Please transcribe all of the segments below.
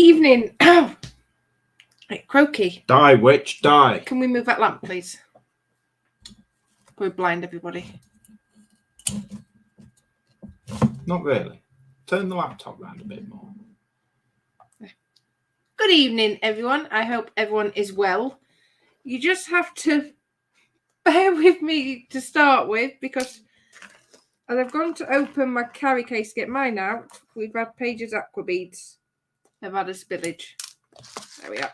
evening. Right, croaky. Die, witch, die. Can we move that lamp, please? We're blind, everybody. Not really. Turn the laptop round a bit more. Good evening, everyone. I hope everyone is well. You just have to bear with me to start with, because as I've gone to open my carry case to get mine out, we've had Paige's aqua beads. I've had a spillage. There we are.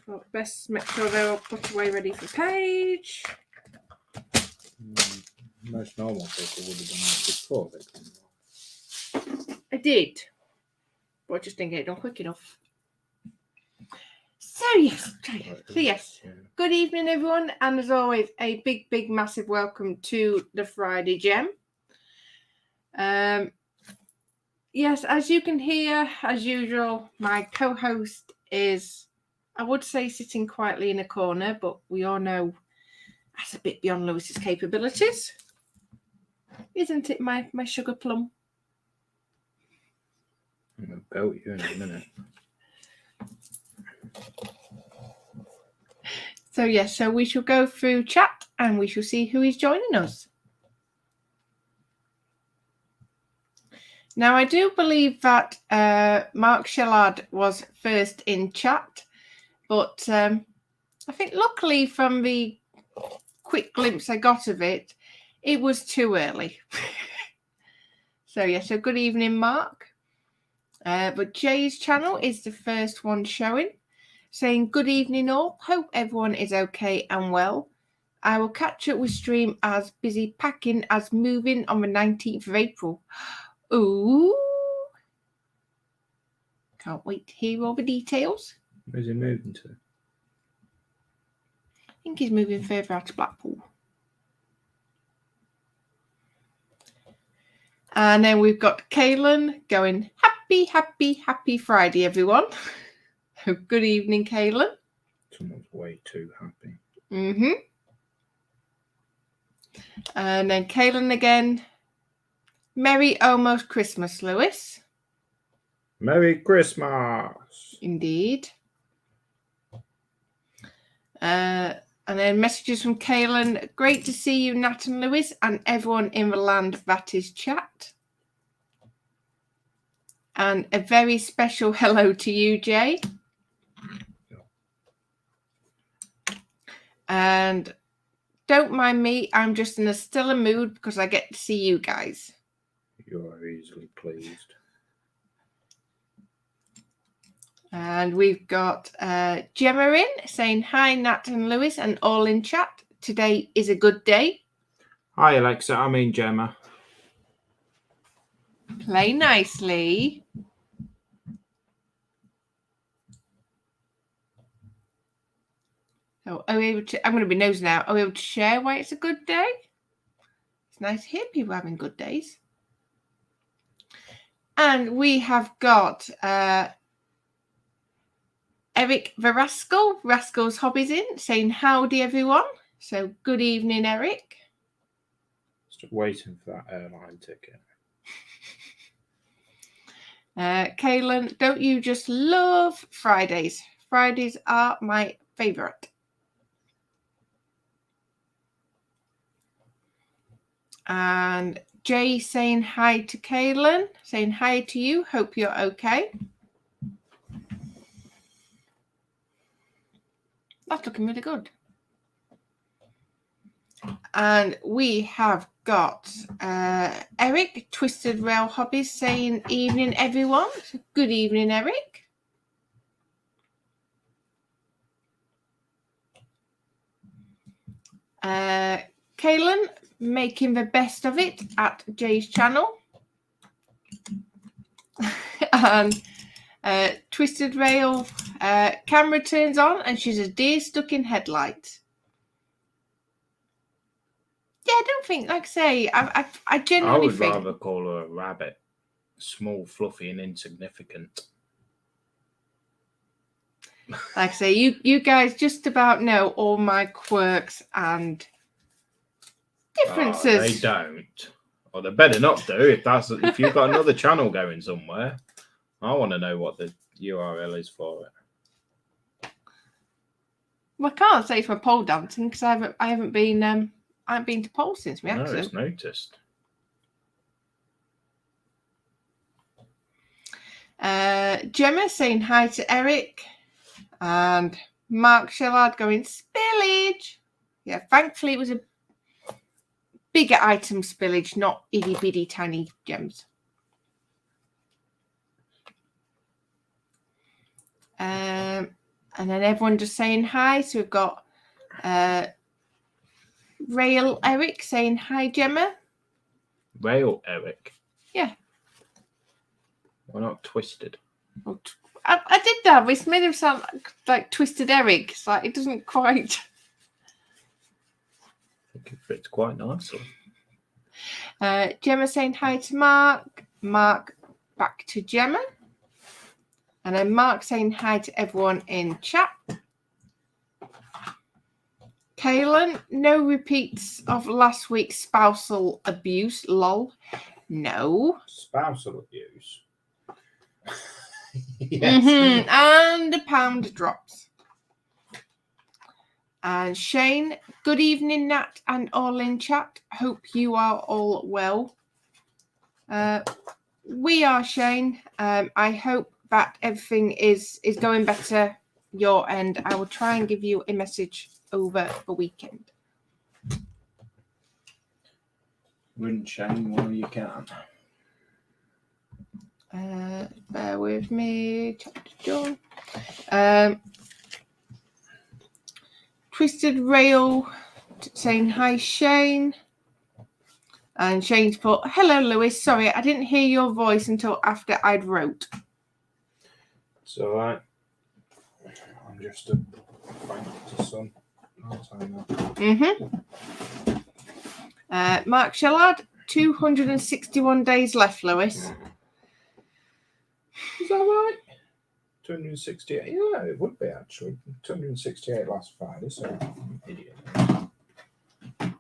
Well, best make sure they're all put away ready for Paige. Most normal people would have done that before they come off. I did, but I just didn't get it done quick enough. So yes, Good evening, everyone, and as always, a big, massive welcome to the Friday Gem. Yes, as you can hear, as usual, my co-host is, I would say, sitting quietly in a corner, but we all know that's a bit beyond Lewis's capabilities. Isn't it, my sugar plum? I'm going to belt you in a minute. So yes, so we shall go through chat and we shall see who is joining us. Now, I do believe that Mark Shellard was first in chat, but I think luckily from the quick glimpse I got of it, it was too early. So, yeah, so good evening, Mark. But Jay's channel is the first one showing, saying good evening all. Hope everyone is okay and well. I will catch up with stream as busy packing as moving on the 19th of April. Ooh. Can't wait to hear all the details. Where's he moving to? I think he's moving further out to Blackpool. And then we've got Kaylin going, happy Friday, everyone. Good evening, Kaylin. Someone's way too happy. Mm-hmm. And then Kaylin again. Merry almost Christmas, Lewis. Merry Christmas. Indeed. And then messages from Kaylin. Great to see you, Nat and Lewis, and everyone in the land that is chat. And a very special hello to you, Jay. And don't mind me, I'm just in a stellar mood because I get to see you guys. You are easily pleased. And we've got Gemma in saying, hi, Nat and Lewis, and all in chat. Today is a good day. Hi, Alexa. I mean, Gemma. Play nicely. So, are we able to, I'm going to be nosy now. Are we able to share why it's a good day? It's nice to hear people having good days. And we have got Eric Verasco, Rascal's Hobbies in, saying howdy, everyone. So good evening, Eric. Just waiting for that airline ticket. Kaylin, don't you just love Fridays? Fridays are my favourite. And Jay saying hi to Kaylin, saying hi to you. Hope you're okay. That's looking really good. And we have got Eric, Twisted Rail Hobbies, saying evening, everyone. So good evening, Eric. Kaylin, making the best of it at Jay's channel. And Twisted Rail camera turns on and she's a deer stuck in headlight. Yeah, I don't think, like I say, I genuinely think... I would rather call her a rabbit. Small, fluffy and insignificant. Like I say, you guys just about know all my quirks and differences. Oh, they don't. Or they better not do if you've got another channel going somewhere. I want to know what the URL is for it. Well, I can't say it's my pole dancing because I haven't been to pole since my No, accident. it's noticed. Gemma saying hi to Eric, and Mark Shellard going spillage. Yeah, thankfully it was a bigger item spillage, not itty bitty tiny gems. And then everyone just saying hi. So we've got Rail Eric saying hi, Gemma. Rail Eric. Yeah. Why not Twisted? I did that. It's made him sound like Twisted Eric. It's like it doesn't quite. I think it fits quite nicely. Gemma saying hi to Mark. Mark back to Gemma. And then Mark saying hi to everyone in chat. Kaylin, no repeats of last week's spousal abuse. Lol. No. Spousal abuse. Yes. Mm-hmm. And a pound drops. And Shane, good evening, Nat, and all in chat. Hope you are all well. We are, Shane. I hope that everything is going better your end. I will try and give you a message over the weekend. Run Shane while you can. Bear with me. Chapter John. Twisted Rail saying hi, Shane. And Shane's put, hello, Lewis. Sorry, I didn't hear your voice until after I'd wrote. It's all right. I'm just a banter son. Mm-hmm. Mark Shellard, 261 days left, Lewis. Is that right? 268. Yeah, it would be actually. 268 last Friday, so I'm an idiot. I'll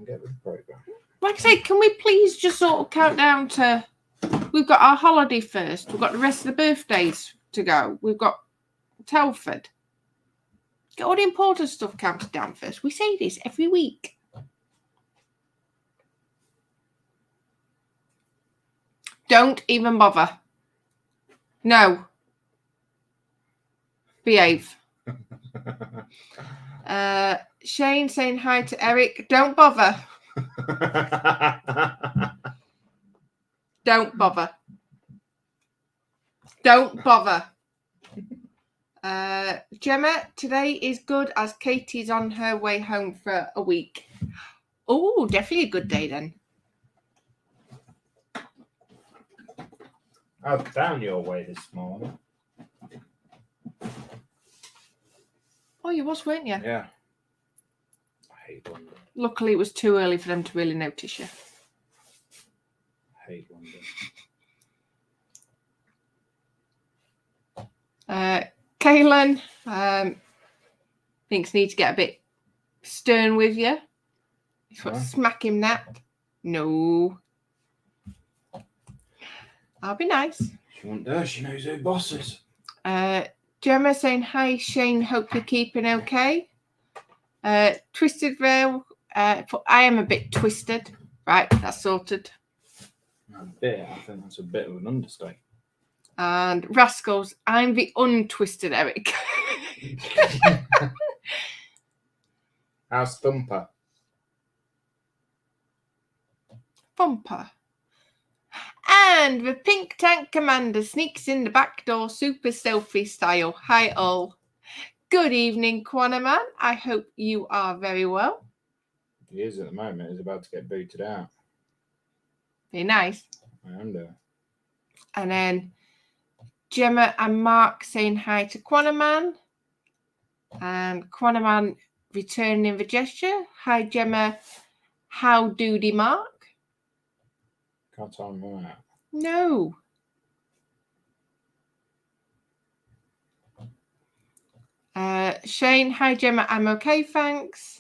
get with the program. Like I say, can we please just sort of count down to... We've got our holiday first. We've got the rest of the birthdays to go. We've got Telford. Get all the important stuff counted down first. We say this every week. Don't even bother. No. Behave. Shane saying hi to Eric. Don't bother. Don't bother. Don't bother. Gemma, today is good as Katie's on her way home for a week. Oh, definitely a good day then. I was down your way this morning. Oh, you was, weren't you? Yeah. I hate London. Luckily, it was too early for them to really notice you. I hate London. Kaylin thinks need to get a bit stern with you. He's what, smack him, Nat. No. I'll be nice. She won't dare. She knows who boss is. Gemma saying hi, Shane. Hope you're keeping okay. Twisted Rail. I am a bit twisted. Right, that's sorted. A bit. I think that's a bit of an understatement. And Rascals, I'm the untwisted Eric. How's Thumper? Bumper. And the Pink Tank Commander sneaks in the back door super selfie style. Hi all. Good evening, Quanaman. I hope you are very well. He is at the moment. He's about to get booted out. Very nice. I am there. And then Gemma and Mark saying hi to Quanaman. And Quanaman returning the gesture. Hi, Gemma. How doody, Mark? Can't tell him who out. No. Shane, hi, Gemma. I'm okay, thanks.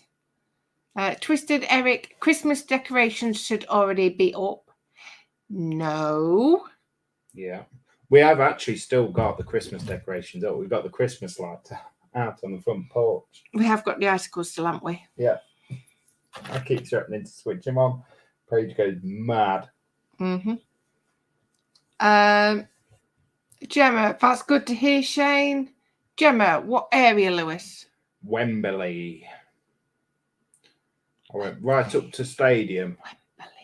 Twisted Eric, Christmas decorations should already be up. No. Yeah. We have actually still got the Christmas decorations up. We've got the Christmas lights out on the front porch. We have got the icicles still, haven't we? Yeah. I keep threatening to switch them on. Paige goes mad. Mm-hmm. Gemma, that's good to hear, Shane. Gemma, what area, Lewis? Wembley. I went right up to stadium. Wembley.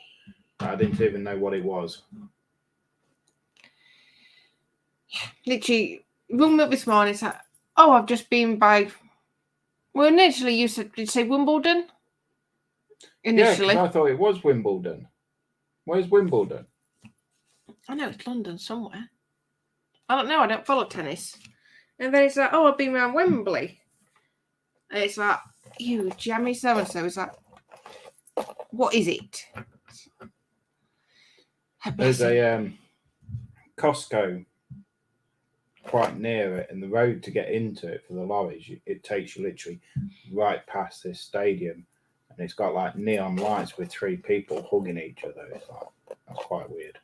I didn't even know what it was. Literally, rung me up this morning. It's like, oh, I've just been by. Well, initially you said, did you say Wimbledon? Initially. Yeah, I thought it was Wimbledon. Where's Wimbledon? I know it's London somewhere. I don't know. I don't follow tennis. And then it's like, oh, I've been around Wembley. And it's like, you jammy so and so. It's like, what is it? There's a Costco quite near it, and the road to get into it for the lorries, it takes you literally right past this stadium, and it's got like neon lights with 3 people hugging each other. It's like, that's quite weird.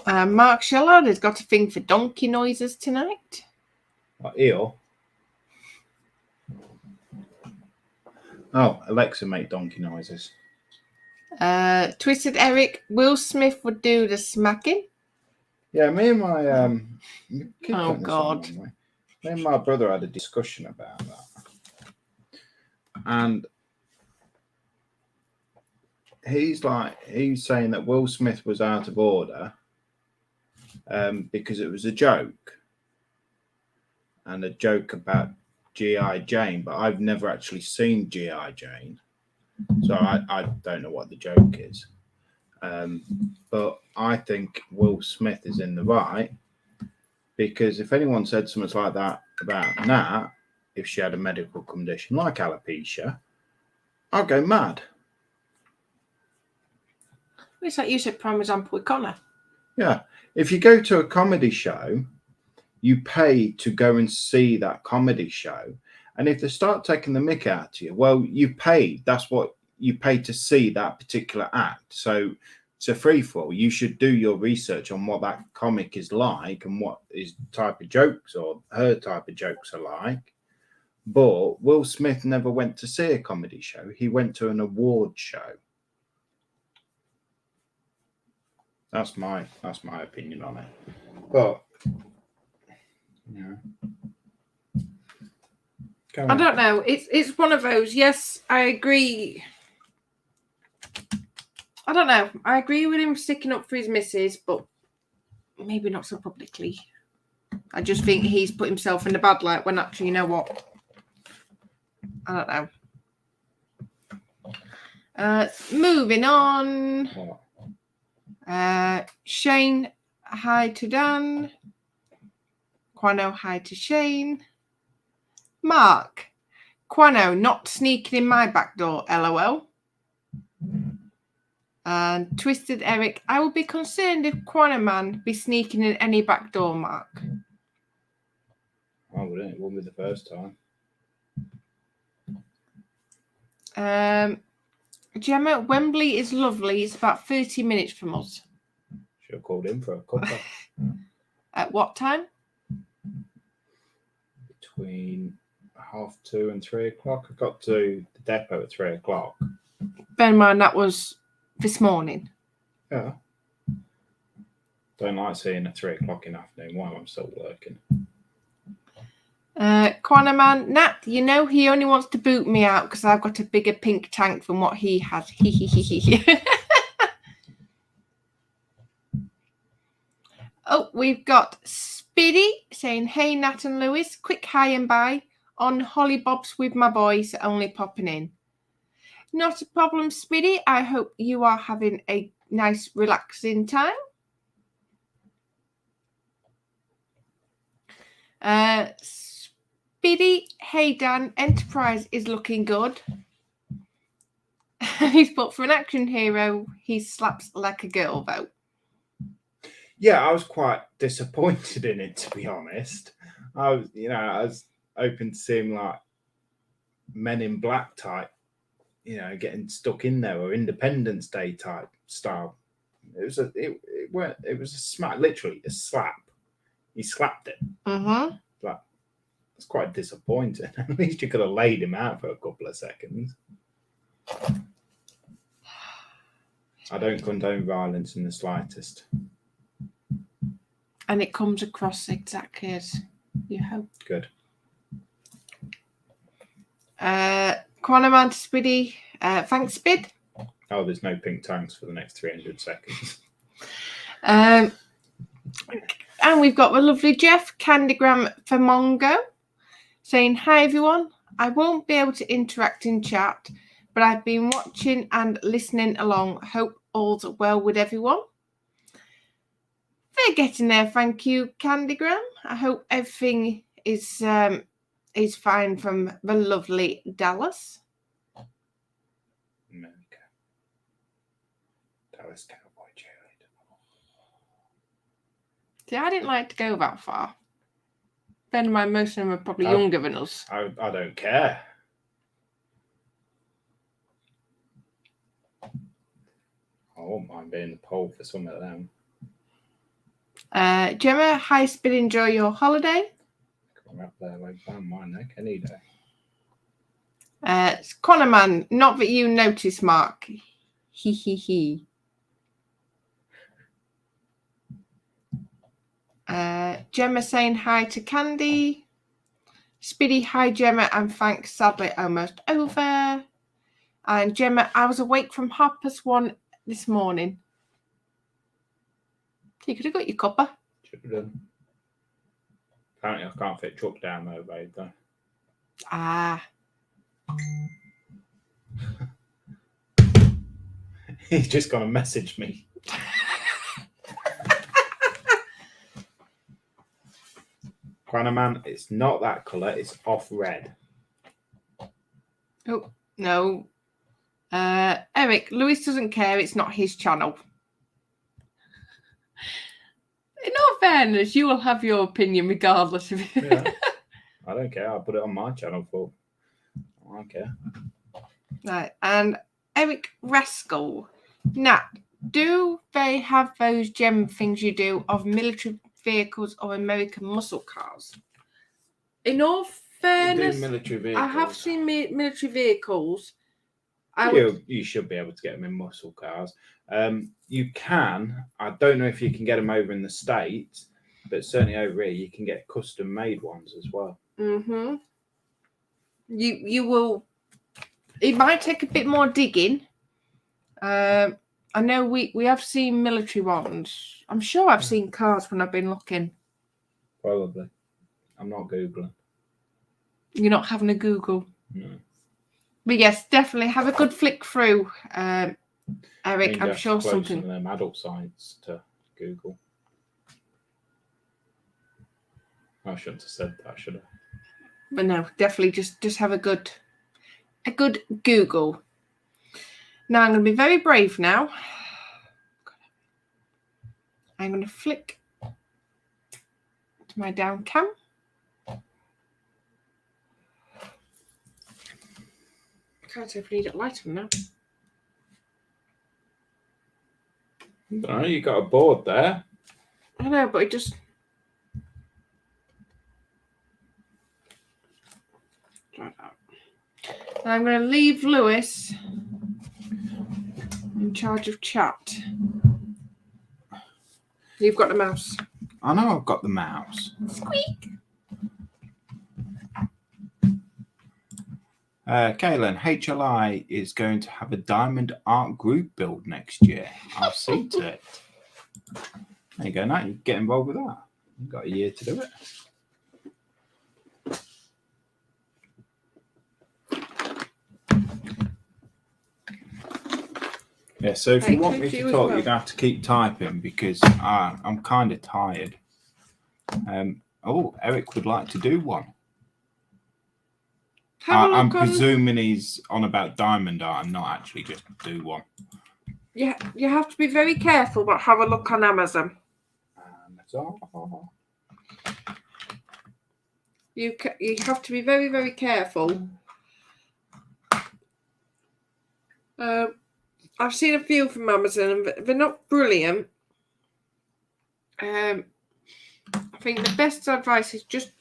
Mark Shellard has got a thing for donkey noises tonight. Like eel. Oh, Alexa, make donkey noises. Twisted Eric, Will Smith would do the smacking. Yeah, me and my Oh God. Me and my brother had a discussion about that, and he's saying that Will Smith was out of order because it was a joke, and a joke about G.I. Jane, but I've never actually seen G.I. Jane, so I don't know what the joke is. But I think Will Smith is in the right, because if anyone said something like that about Nat, if she had a medical condition like alopecia, I'd go mad. It's like you said, prime example with Connor. Yeah. If you go to a comedy show, you pay to go and see that comedy show. And if they start taking the mick out of you, well, you paid. That's what you pay to see that particular act. So it's a free-for-all. You should do your research on what that comic is like and what his type of jokes or her type of jokes are like. But Will Smith never went to see a comedy show. He went to an award show. That's my opinion on it. But yeah. I don't know. It's one of those. Yes, I agree. I don't know. I agree with him sticking up for his missus, but maybe not so publicly. I just think he's put himself in the bad light when actually, you know what? I don't know. Moving on. Shane, hi to Dan. Quano, hi to Shane. Mark, Quano, not sneaking in my back door, LOL. And Twisted Eric, I would be concerned if Quano Man be sneaking in any back door, Mark. I wouldn't. It wouldn't be the first time. Gemma, Wembley is lovely. It's about 30 minutes from us. Should have called in for a cuppa. At what time? Between 2:30 and 3 o'clock. I got to the depot at 3 o'clock. Bear in mind that was this morning. Yeah. Don't like seeing at 3 o'clock in the afternoon while I'm still working. Quana Man, Nat, you know he only wants to boot me out because I've got a bigger pink tank than what he has. Oh, we've got Speedy saying, hey, Nat and Lewis, quick hi and bye on Hollybobs with my boys, only popping in. Not a problem, Speedy. I hope you are having a nice, relaxing time. Speedy, hey, Dan, Enterprise is looking good. He's put for an action hero, he slaps like a girl, though. Yeah, I was quite disappointed in it, to be honest. I was hoping to see him like Men in Black type getting stuck in there, or Independence Day type style. It was a smack, literally a slap. He slapped it. Mm-hmm. It's quite disappointing. At least you could have laid him out for a couple of seconds. I don't condone violence in the slightest. And it comes across exactly as you hope. Good. Quanaman to Spiddy. Thanks, Spid. Oh, there's no pink tanks for the next 300 seconds. And we've got the lovely Jeff Candygram for Mongo saying, hi everyone. I won't be able to interact in chat, but I've been watching and listening along. Hope all's well with everyone. They're getting there, thank you, Candygram. I hope everything is fine from the lovely Dallas. America. Dallas Cowboy cheerleader. See, I didn't like to go that far. Bear in mind, most of them are probably younger than us. I don't care. I won't mind being the pole for some of them. Gemma, hi, Spin, enjoy your holiday. Come up there like down my neck any day. Quanaman, not that you notice, Mark. He he he. Gemma saying hi to Candy. Spiddy, hi Gemma, and thanks. Sadly, almost over. And Gemma, I was awake from 1:30 this morning. You could have got your cuppa. Should have done. Apparently, I can't fit truck down there, babe. Though. Ah. He's just gonna message me. Quanaman, it's not that colour, it's off red. Oh, no. Eric, Lewis doesn't care, it's not his channel. In all fairness, you will have your opinion regardless of it. Yeah. I don't care, I'll put it on my channel for. I don't care. Right, and Eric Rascal. Nat, do they have those gem things you do of military vehicles or American muscle cars? In all fairness, military vehicles. I have seen military vehicles. You should be able to get them in muscle cars. You can. I don't know if you can get them over in the States, but certainly over here you can get custom made ones as well. Mm-hmm. You will. It might take a bit more digging. I know we have seen military ones. I'm sure I've seen cars when I've been looking. Probably. I'm not Googling. You're not having a Google? No. But yes, definitely have a good flick through, Eric. I'm sure something. Some of them adult sites to Google. I shouldn't have said that, should I? But no, definitely just have a good Google. Now I'm going to be very brave now. I'm going to flick to my down cam. I can't even need it light on now. No, you got a board there. I know, but it just. And I'm going to leave Lewis in charge of chat. You've got the mouse. I know I've got the mouse. Squeak. Kaylin, HLI is going to have a diamond art group build next year. I'll see to it. There you go, now you get involved with that. You've got a year to do it. Yeah, so if you want me to talk, you're going to have to keep typing because I'm kind of tired. Eric would like to do one. I'm presuming he's on about diamond art and not actually just do one. Yeah, you have to be very careful, but have a look on Amazon. You have to be very, very careful. I've seen a few from Amazon and they're not brilliant. I think the best advice is just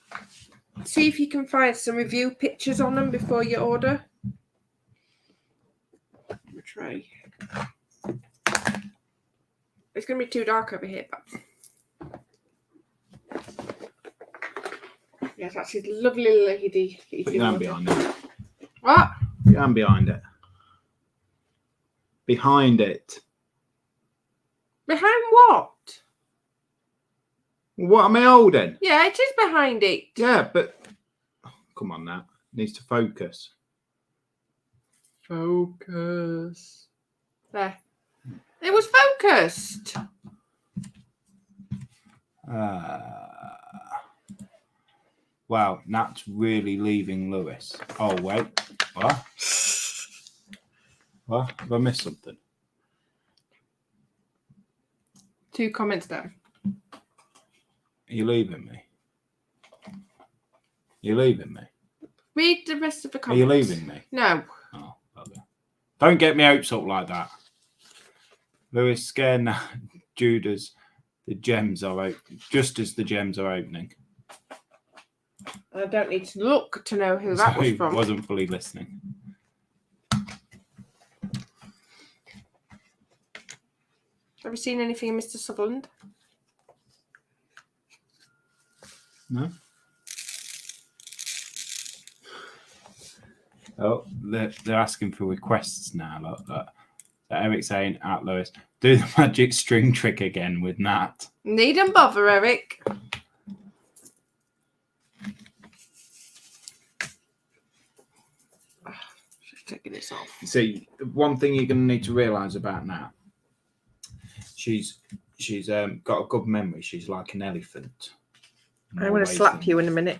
see if you can find some review pictures on them before you order. Try. It's going to be too dark over here, but yes, that's his lovely lady. Put your hand behind it. What? Put your hand behind it. Behind it. Behind what? What am I holding? Yeah, it is behind it. Yeah, but come on now. It needs to focus. Focus. There. It was focused. Wow, Nat's really leaving Lewis. Oh, wait. What? What? Have I missed something? 2 comments down. Are you leaving me? You're leaving me? Read the rest of the Are comments. you leaving me? No. Oh, okay. Don't get me hopes up like that. Lewis, scared now. Judas, the gems are open. Just as the gems are opening. I don't need to look to know who that was from. He wasn't fully listening. Have you seen anything in Mr. Sutherland? No? Oh, they're asking for requests now. Look. So Eric's saying, at Lewis, do the magic string trick again with Nat. Needn't bother, Eric. Just taking this off. See, one thing you're going to need to realise about Nat, she's got a good memory. She's like an elephant. I'm going to slap you in a minute.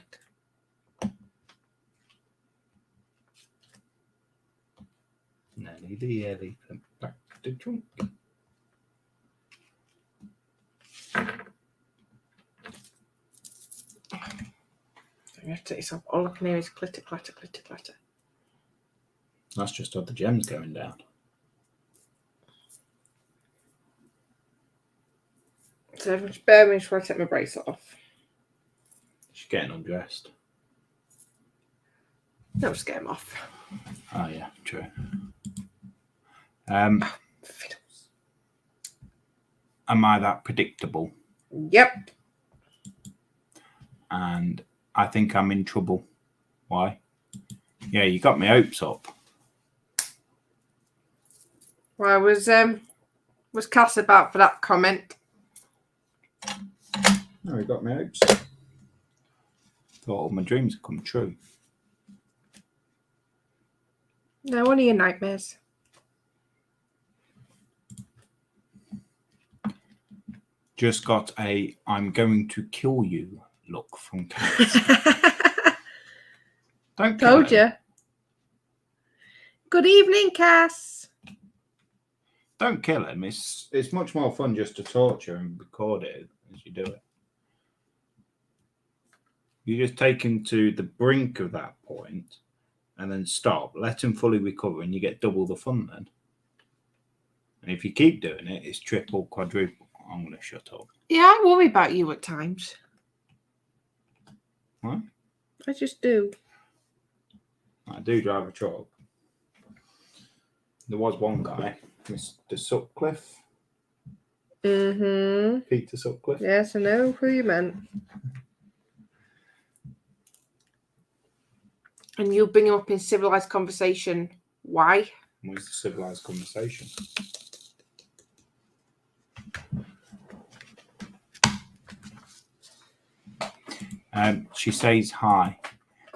Nelly the elephant back to trunk. You have to take this off. All I can hear is clitter, clatter, clitter, clatter. That's just all the gems going down. So just bear with me before I take my bracelet off. She's getting undressed. No, just get him off. Oh yeah, true. Fiddles. Am I that predictable? Yep. And I think I'm in trouble. Why? Yeah, you got my hopes up. Well, was Cass about for that comment? No, you got my hopes. Thought all my dreams had come true. No, only your nightmares. Just got a I'm going to kill you look from Cass. Don't kill Told you. Good evening, Cass. Don't kill him. It's much more fun just to torture and record it as you do it. You just take him to the brink of that point and then stop. Let him fully recover and you get double the fun then. And if you keep doing it, it's triple, quadruple. I'm going to shut up. Yeah, I worry about you at times. What? I just do. I do drive a truck. There was one guy, Mr. Sutcliffe. Mm-hmm. Peter Sutcliffe. Yes, I know who you meant. And you bring him up in civilized conversation. Why? What's the civilized conversation? She says hi.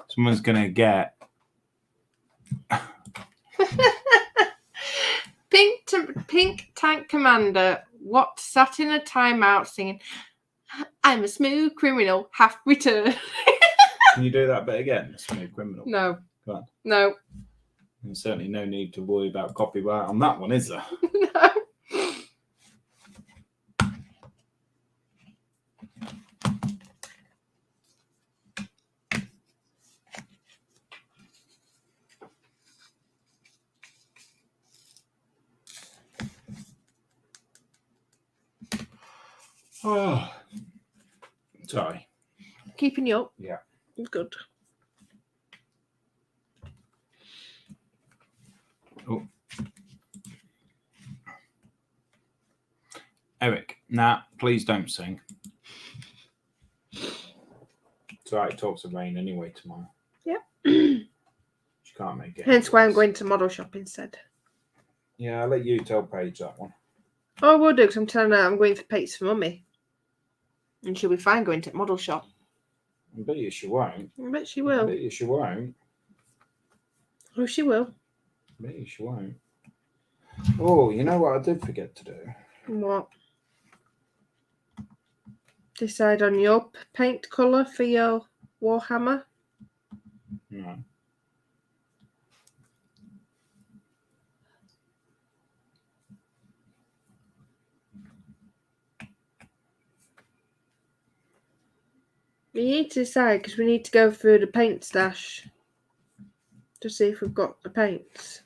Someone's going to get... Pink Tank Commander, what sat in a timeout singing, I'm a smooth criminal, half returned. Can you do that bit again? Smooth criminal. No. Go on. No. There's certainly no need to worry about copyright on that one, is there? No. Oh, sorry. Keeping you up? Yeah. Good. Oh. Eric, nah, please don't sing. It's all right, it talks of rain anyway tomorrow. Yep. She can't make it. Hence why I'm going to model shop instead. Yeah, I'll let you tell Paige that one. Oh, I will do, because I'm telling her I'm going for Pates for Mummy. And she'll be fine going to model shop. I bet you she won't. I bet she I will. bet you she won't. Oh, she will. I bet you she won't. Oh, you know what I did forget to do? What? Decide on your paint colour for your Warhammer? No. We need to decide, because we need to go through the paint stash to see if we've got the paints.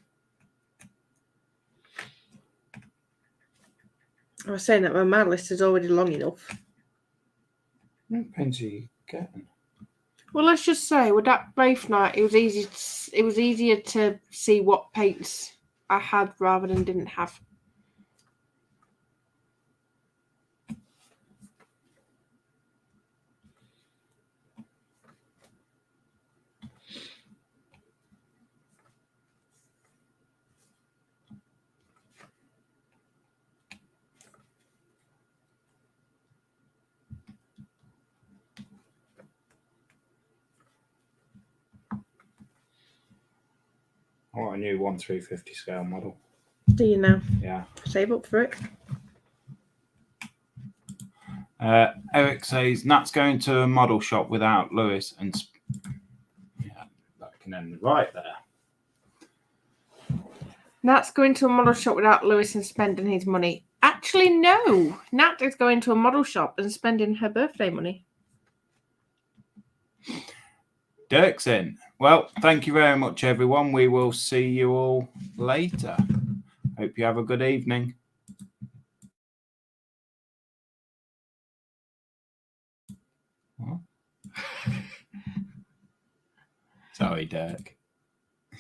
I was saying that my list is already long enough. What paints are you getting? Well, let's just say with that Wraith night, it was easier to see what paints I had rather than didn't have. I want a new 1/350 scale model. Do you know? Yeah. Save up for it. Eric says Nat's going to a model shop without Lewis, and yeah, that can end right there. Nat's going to a model shop without Lewis and spending his money. Actually, no. Nat is going to a model shop and spending her birthday money. Dirk's in. Well, thank you very much, everyone. We will see you all later. Hope you have a good evening. What? Sorry, Dirk.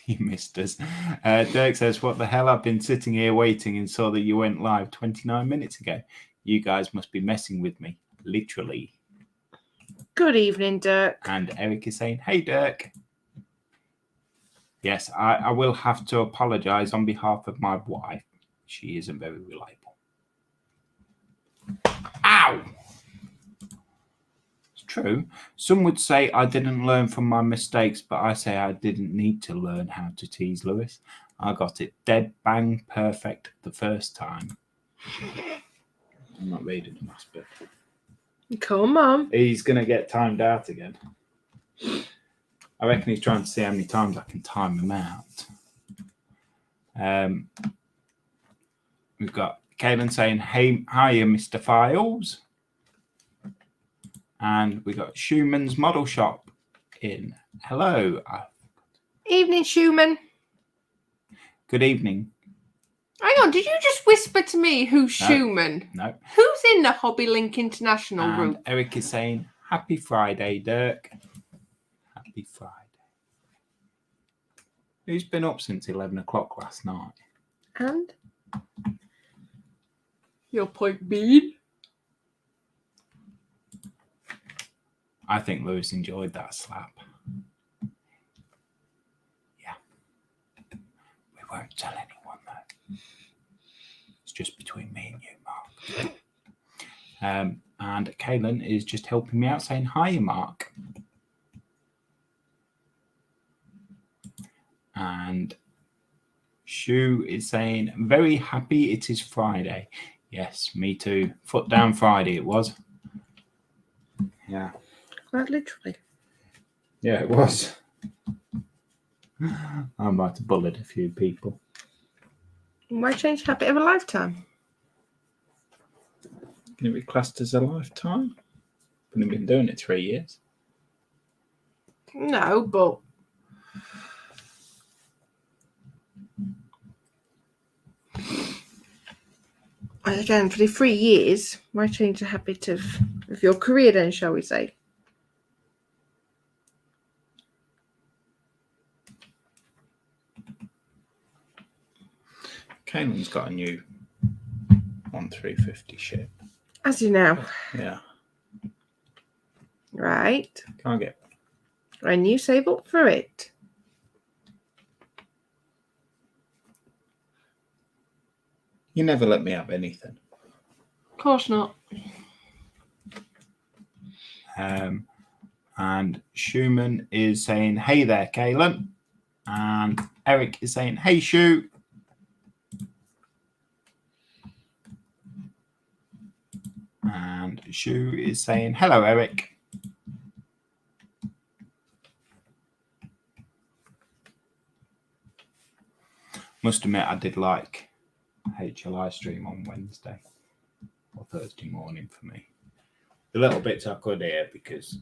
You missed us. Dirk says, what the hell? I've been sitting here waiting and saw that you went live 29 minutes ago. You guys must be messing with me. Literally. Good evening, Dirk. And Eric is saying, hey, Dirk. Yes, I will have to apologise on behalf of my wife. She isn't very reliable. Ow! It's true. Some would say I didn't learn from my mistakes, but I say I didn't need to learn how to tease Lewis. I got it dead bang perfect the first time. I'm not reading the last bit. Come on. He's going to get timed out again. I reckon he's trying to see how many times I can time him out. We've got Kaylin saying, hey, hiya, Mr. Files. And we got Schumann's Model Shop in. Hello. Evening, Schumann. Good evening. Hang on, did you just whisper to me who's Schumann? No. Who's in the Hobby Link International group? And Eric is saying, happy Friday, Dirk. Happy Friday. Who's been up since 11 o'clock last night? And? Your point being? I think Lewis enjoyed that slap. Yeah. We won't tell anyone though. It's just between me and you, Mark. And Kaylin is just helping me out saying, hi, Mark. And Shu is saying, very happy it is Friday. Yes, me too. Foot down Friday it was. Yeah. Quite literally. Yeah, it was. I might have bullied a few people. Why change habit of a lifetime? Can it be classed as a lifetime? I've only been doing it 3 years. No, but again, for the 3 years, why change the habit of your career then, shall we say? Caitlin's got a new 1350 ship. As you know. Yeah. Right. Can't get one. And you save up for it. You never let me have anything. Of course not. And Schumann is saying, hey there, Caitlin. And Eric is saying, hey, Shu. And Shu is saying, hello, Eric. Must admit, I did like HLI stream on Wednesday or Thursday morning for me. The little bits I could hear because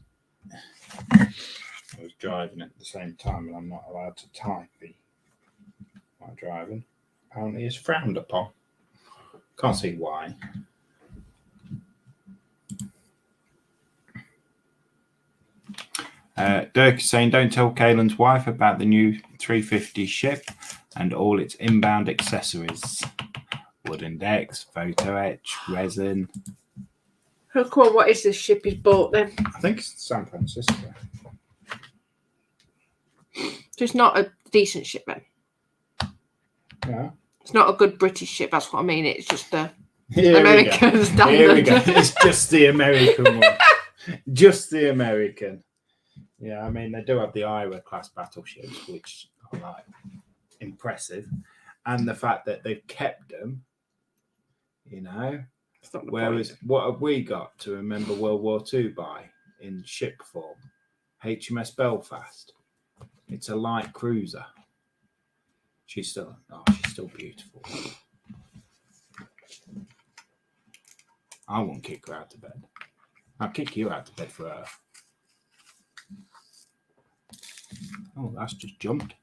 I was driving at the same time and I'm not allowed to type while driving. Apparently it's frowned upon. Can't see why. Dirk is saying, don't tell Caitlin's wife about the new 350 ship and all its inbound accessories. Wooden decks, photo etch, resin. Oh, come on, what is this ship he's bought then? I think it's San Francisco. So it's not a decent ship then? Yeah. It's not a good British ship, that's what I mean. It's just the Here American standard. Here we go. It's just the American one. Just the American. Yeah, I mean, they do have the Iowa class battleships, which are like impressive. And the fact that they've kept them, you know. Whereas what have we got to remember World War II by in ship form? HMS Belfast. It's a light cruiser. She's still beautiful. I won't kick her out of bed. I'll kick you out of bed for her. Oh, that's just jumped.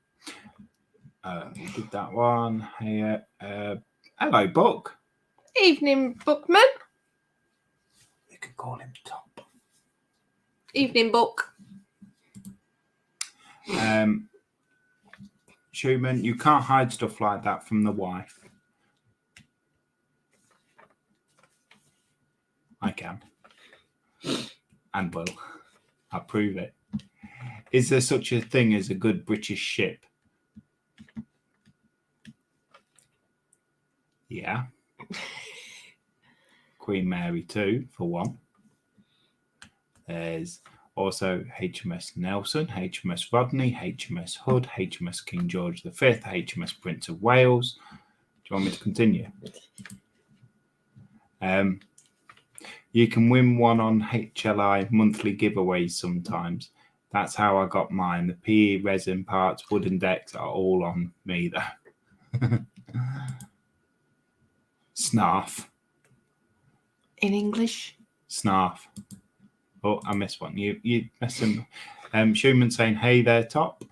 We did that one. Hey, hello, Buck. Evening, Bookman. You could call him Top. Evening, Book. Schumann, you can't hide stuff like that from the wife. I can. And will. I'll prove it. Is there such a thing as a good British ship? Yeah. Queen Mary 2, for one. There's also HMS Nelson, HMS Rodney, HMS Hood, HMS King George V, HMS Prince of Wales. Do you want me to continue? You can win one on HLI monthly giveaways sometimes. That's how I got mine. The PE resin parts, wooden decks are all on me though. Snarf. In English? Snarf. Oh, I missed one. You missed him. Schumann saying, hey there, Top.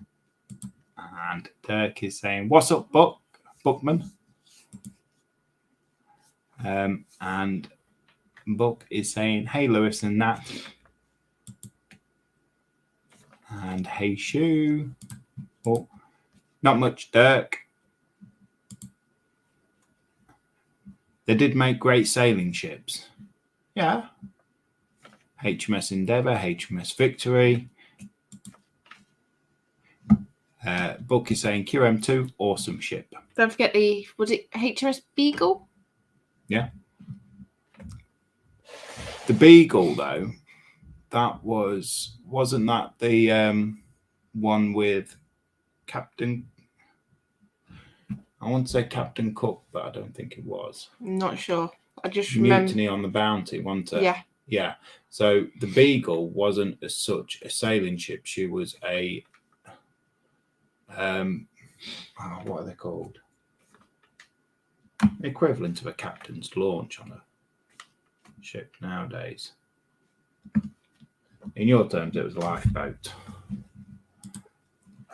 And Dirk is saying, what's up, Bookman? And Buck is saying, hey, Lewis and Nat. And hey, Shu. Oh, not much, Dirk. They did make great sailing ships. Yeah. HMS Endeavour, HMS Victory. Buck is saying QM2, awesome ship. Don't forget was it HMS Beagle? Yeah. The Beagle, though, wasn't that the one with Captain? I want to say Captain Cook, but I don't think it was. I'm not sure. I just remember Mutiny on the Bounty, wasn't it? Yeah. Yeah. So the Beagle wasn't as such a sailing ship. She was a what are they called? Equivalent of a captain's launch on a ship nowadays. In your terms, it was a lifeboat.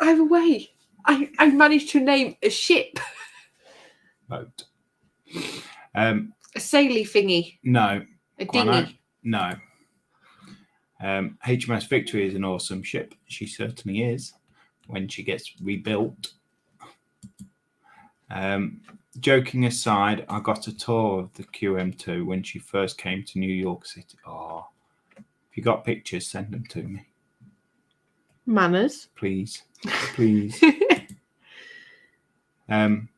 Either way, I managed to name a ship. Boat. A saily thingy? No. A Guano? dinghy? No. HMS Victory is an awesome ship. She certainly is when she gets rebuilt. Joking aside, I got a tour of the QM2 when she first came to New York City. Oh, if you got pictures, send them to me. Manners. Please. Please. Aren't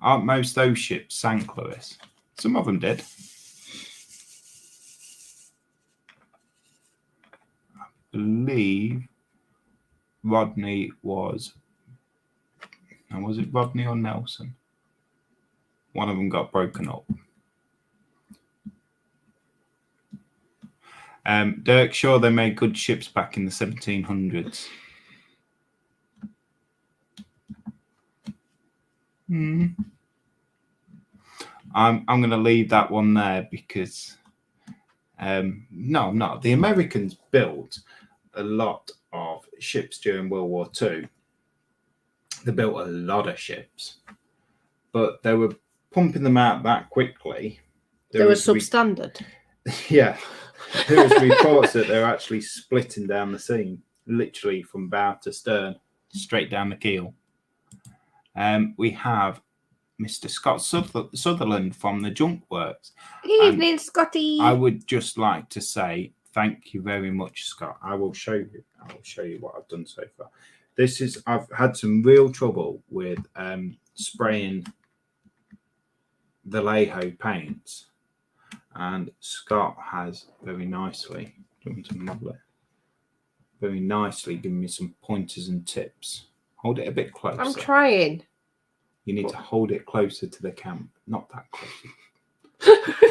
most those ships sank, Lewis? Some of them did. I believe Rodney was... And was it Rodney or Nelson? One of them got broken up. Dirk, sure, they made good ships back in the 1700s. I'm going to leave that one there because no, I'm not. The Americans built a lot of ships during World War II. They built a lot of ships, but they were pumping them out that quickly. They were substandard. Yeah. There was reports that they're actually splitting down the seam, literally from bow to stern, straight down the keel. We have Mr. Scott Sutherland from the Junk Works. Evening, Scotty. I would just like to say thank you very much, Scott. I will show you. I will show you what I've done so far. I've had some real trouble with spraying Vallejo paints, and Scott has very nicely given me some pointers and tips. Hold it a bit closer. I'm trying. You need to hold it closer to the camp, not that close.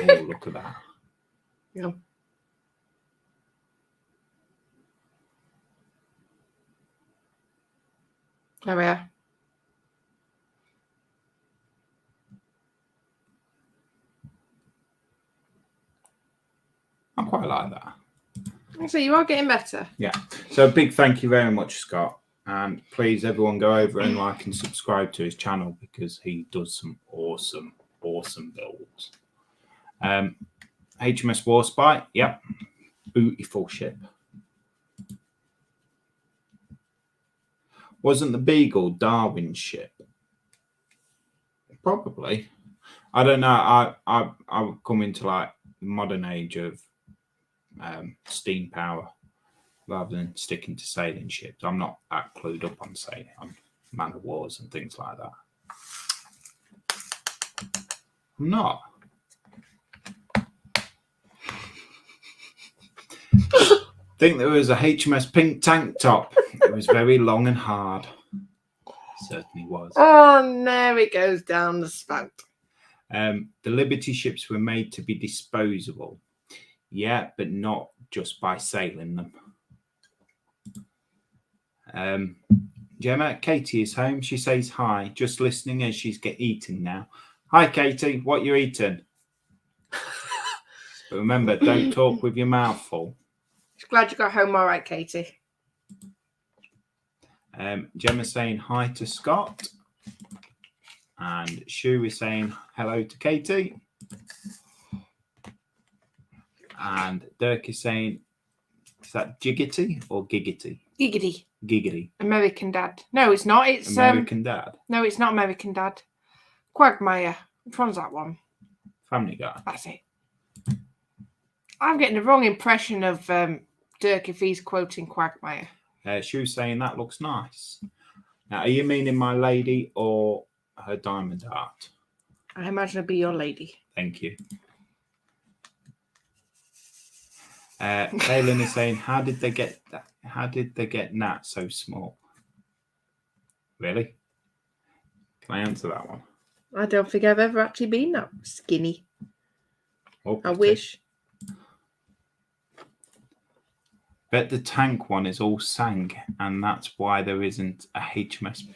Oh, look at that. Yeah. There we are. I quite like that. So you are getting better. Yeah. So a big thank you very much, Scott. And please, everyone, go over and like and subscribe to his channel because he does some awesome, awesome builds. HMS Warspite, yep. Beautiful ship. Wasn't the Beagle Darwin's ship? Probably. I don't know. I would come into like the modern age of steam power rather than sticking to sailing ships. I'm not that clued up on sailing, on man of wars and things like that. I'm not. I think there was a HMS Pink tank top. It was very long and hard. It certainly was. Oh, there it goes down the spout. The Liberty ships were made to be disposable. Yeah, but not just by sailing them. Gemma, Katie is home. She says hi, just listening as she's eating now. Hi, Katie. What you eating? But remember, don't talk with your mouth full. Glad you got home all right, Katie. Gemma saying hi to Scott. And Shu is saying hello to Katie. And Dirk is saying, is that jiggity or giggity? Giggity. Giggity. American Dad. No, it's not. It's American Dad. No, it's not American Dad. Quagmire. Which one's that one? Family Guy. That's it. I'm getting the wrong impression of Dirk if he's quoting Quagmire. Shu's saying that looks nice. Now, are you meaning my lady or her diamond art? I imagine it'd be your lady. Thank you. Kaylin is saying, how did they get that? How did they get Nat so small? Really? Can I answer that one? I don't think I've ever actually been that skinny. Oh, I wish. Bet the tank one is all sang, and that's why there isn't a HMS.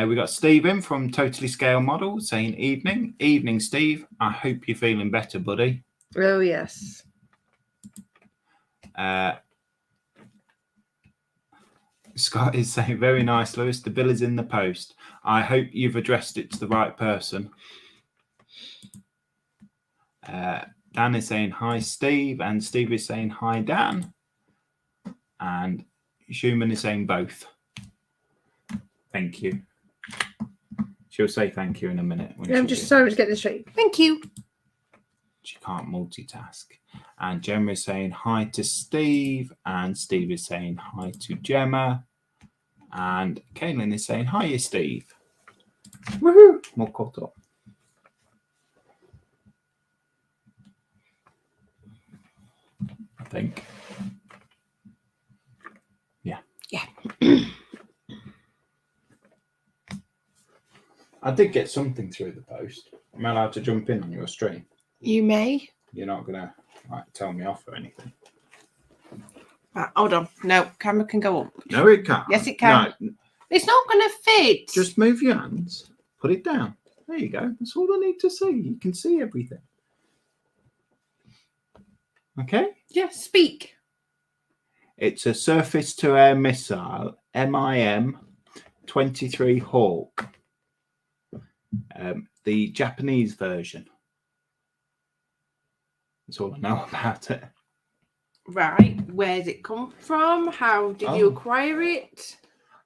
We got Stephen from Totally Scale Model saying evening. Evening, Steve. I hope you're feeling better, buddy. Oh, yes. Scott is saying, very nice, Lewis. The bill is in the post. I hope you've addressed it to the right person. Dan is saying, hi, Steve. And Steve is saying, hi, Dan. And Schumann is saying both. Thank you. She'll say thank you in a minute. I'm just sorry to get this straight. Thank you. She can't multitask. And Gemma is saying hi to Steve. And Steve is saying hi to Gemma. And Caitlin is saying hi, Steve. Woohoo! More caught up. I think. Yeah. Yeah. I did get something through the post. Am I allowed to jump in on your stream? You may. You're not going to tell me off or anything? Hold on. No, camera can go up. No, it can't. Yes, it can. No. It's not going to fit. Just move your hands. Put it down. There you go. That's all I need to see. You can see everything. Okay? Yeah, speak. It's a surface-to-air missile, MIM-23 Hawk. The Japanese version. That's all I know about it. Right. Where's it come from? How did you acquire it?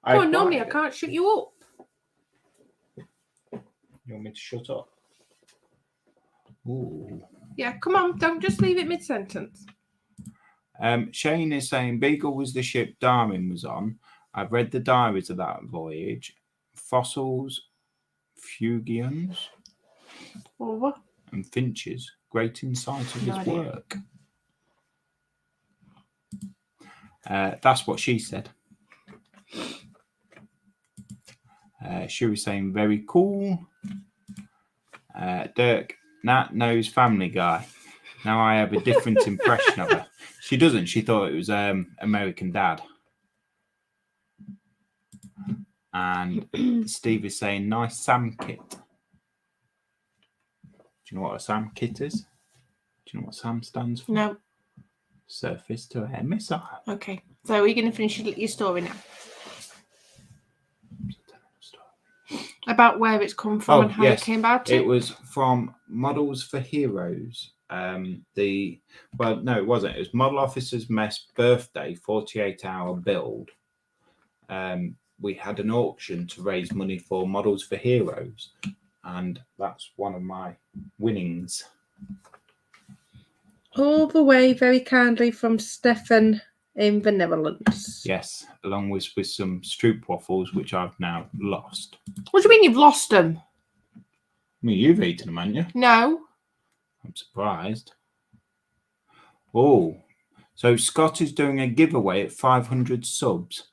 Oh, normally I can't shut you up. You want me to shut up? Ooh. Yeah, come on. Don't just leave it mid-sentence. Shane is saying Beagle was the ship Darwin was on. I've read the diaries of that voyage. Fossils, Fuegians, What? and finches. Great insight of his work. That's what she said. She was saying very cool. Dirk, Nat knows Family Guy. Now I have a different impression of her. She doesn't. She thought it was American Dad. And Steve is saying nice SAM kit. Do you know what a SAM kit is? Do you know what SAM stands for? No. Surface to air missile. Okay. So are you going to finish your story now? About where it's come from and how it came about? It was from Models for Heroes. It wasn't. It was Model Officers Mess birthday 48-hour build. We had an auction to raise money for Models for Heroes, and that's one of my winnings. All the way, very kindly, from Stefan in the Netherlands. Yes, along with some stroopwafels, which I've now lost. What do you mean you've lost them? I mean, you've eaten them, haven't you? No. I'm surprised. Oh, so Scott is doing a giveaway at 500 subs.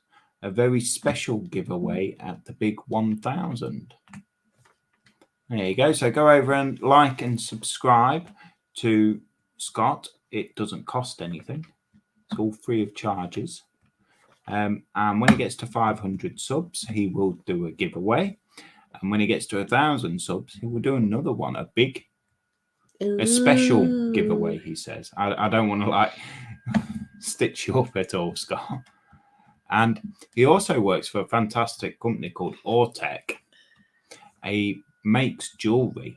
A very special giveaway at the big 1,000. There you go. So go over and like and subscribe to Scott. It doesn't cost anything. It's all free of charges. And when he gets to 500 subs, he will do a giveaway. And when he gets to 1,000 subs, he will do another one, a special giveaway, he says. I don't want to stitch you up at all, Scott. And he also works for a fantastic company called Ortec. He makes jewelry.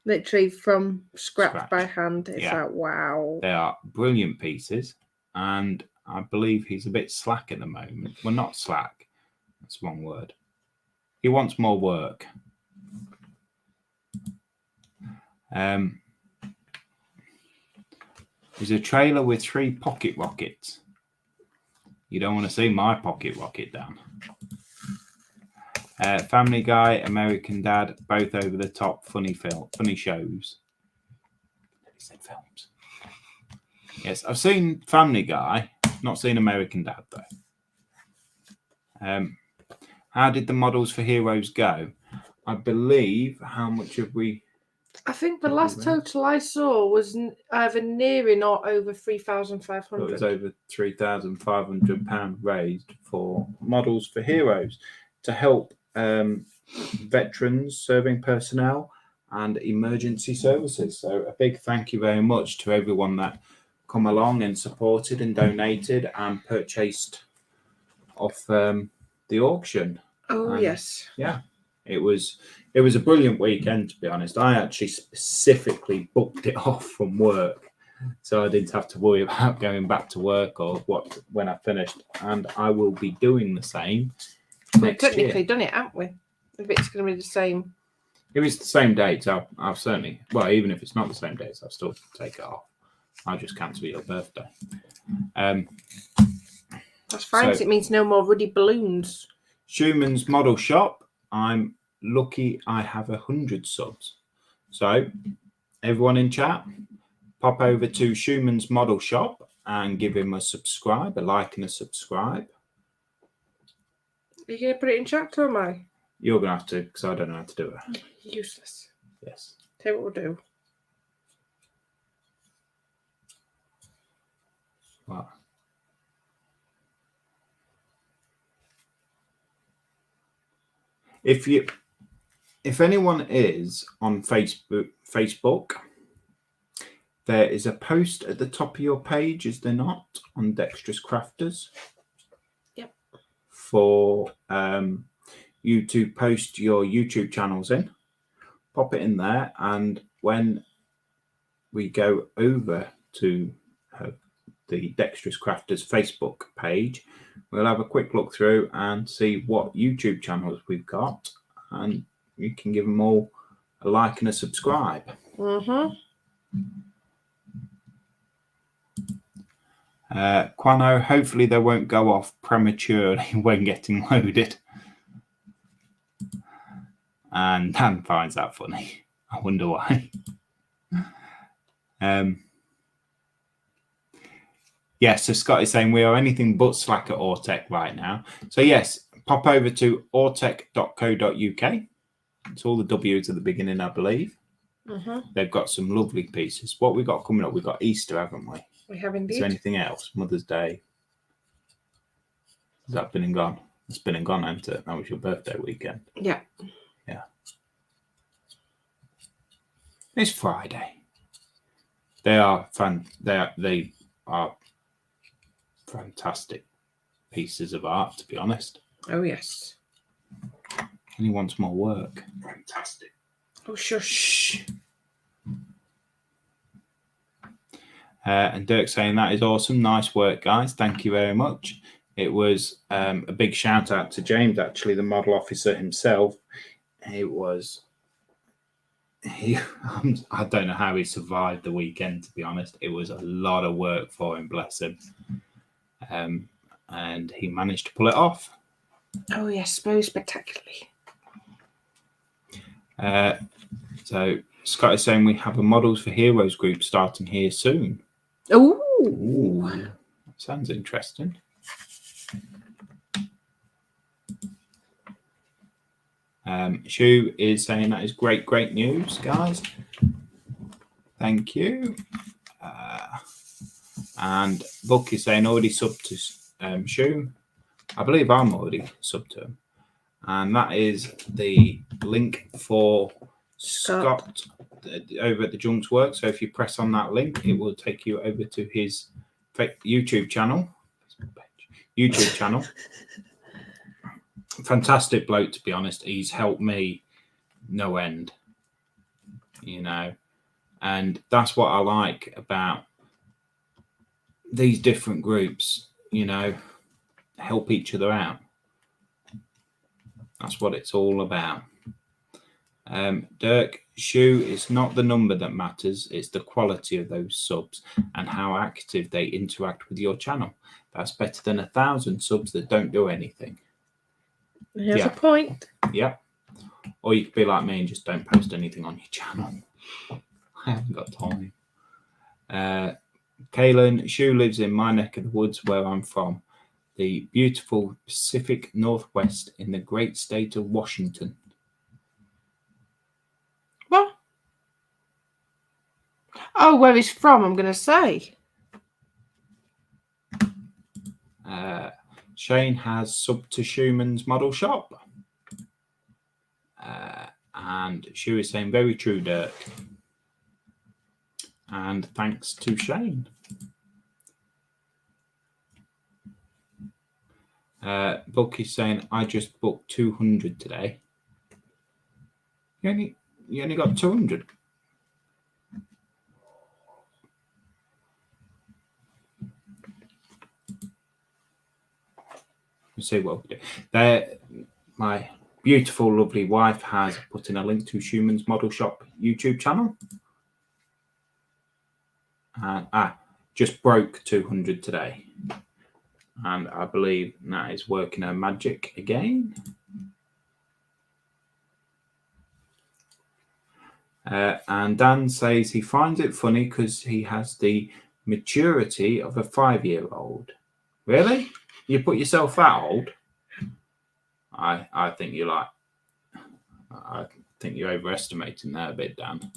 Literally from scratch by hand. It's like, wow. They are brilliant pieces. And I believe he's a bit slack at the moment. Well, not slack. That's the wrong word. He wants more work. There's a trailer with 3 pocket rockets. You don't want to see my pocket rocket, Dan. Family Guy, American Dad, both over the top, funny shows. He said films. Yes, I've seen Family Guy, not seen American Dad though. How did the Models for Heroes go? I believe, how much have we? I think the last total I saw was either nearing or over 3,500. It was over £3,500 raised for Models for Heroes to help veterans, serving personnel, and emergency services. So a big thank you very much to everyone that come along and supported and donated and purchased off the auction. Oh, yes. Yeah, it was a brilliant weekend, to be honest. I actually specifically booked it off from work, so I didn't have to worry about going back to work or what when I finished. And I will be doing the same We've next technically year. done it, haven't we? If it's going to be the same. If it's the same dates, I'll certainly. Well, even if it's not the same dates, I'll still take it off. I'll just cancel your birthday. That's fine, because So- it means no more ruddy balloons. Schumann's Model Shop. I'm lucky I have 100 subs. So everyone in chat, pop over to Schumann's Model Shop and give him a subscribe, a like and a subscribe. Are you going to put it in chat, or am I? You're going to have to, because I don't know how to do it. Useless. Yes. Tell you what we'll do. What? If anyone is on Facebook, there is a post at the top of your page, is there not, on Dexterous Crafters? Yep. For you to post your YouTube channels in. Pop it in there, and when we go over to the Dexterous Crafters Facebook page, we'll have a quick look through and see what YouTube channels we've got, and you can give them all a like and a subscribe. Quano, hopefully they won't go off prematurely when getting loaded. And Dan finds that funny. I wonder why. Yes, so Scott is saying we are anything but Slack at Autech right now. So yes, pop over to autech.co.uk. It's all the W's at the beginning, I believe. They've got some lovely pieces. What we got coming up? We've got Easter, haven't we? We have indeed. Is there anything else? Mother's Day. Has that been and gone? It's been and gone, hasn't it? That was your birthday weekend. Yeah. Yeah. It's Friday. They are fantastic pieces of art, to be honest. Oh, yes. And he wants more work. Fantastic. Oh, shush. And Dirk saying that is awesome. Nice work, guys. Thank you very much. It was a big shout out to James, actually, the model officer himself. It was. I don't know how he survived the weekend, to be honest. It was a lot of work for him, bless him. And he managed to pull it off. Oh, yes, very spectacularly. So Scott is saying we have a Models for Heroes group starting here soon. Ooh. That sounds interesting. Shu is saying that is great news, guys. Thank you. And Book is saying already subbed to Shu. I believe I'm already subbed to him. And that is the link for Scott over at the Junks Work. So if you press on that link, it will take you over to his YouTube channel. Fantastic bloke, to be honest. He's helped me no end, you know, and that's what I like about these different groups, you know, help each other out. That's what it's all about. Dirk, Shu, it's not the number that matters, it's the quality of those subs and how active they interact with your channel. That's better than 1,000 subs that don't do anything. Here's a point. Yeah. Or you could be like me and just don't post anything on your channel. I haven't got time. Kaylin, Shu lives in my neck of the woods where I'm from, the beautiful Pacific Northwest in the great state of Washington. What? Oh, where he's from, I'm going to say. Shane has subbed to Schumann's Model Shop. And Shu is saying, very true, Dirk. And thanks to Shane. Book is saying, I just booked 200 today. You only got 200. Let's see what we do. There, my beautiful, lovely wife has put in a link to Schumann's Model Shop YouTube channel. And just broke 200 today. And I believe that is working her magic again. And Dan says he finds it funny because he has the maturity of a 5-year-old. Really? You put yourself that old? I think you're like, I think you're overestimating that a bit, Dan.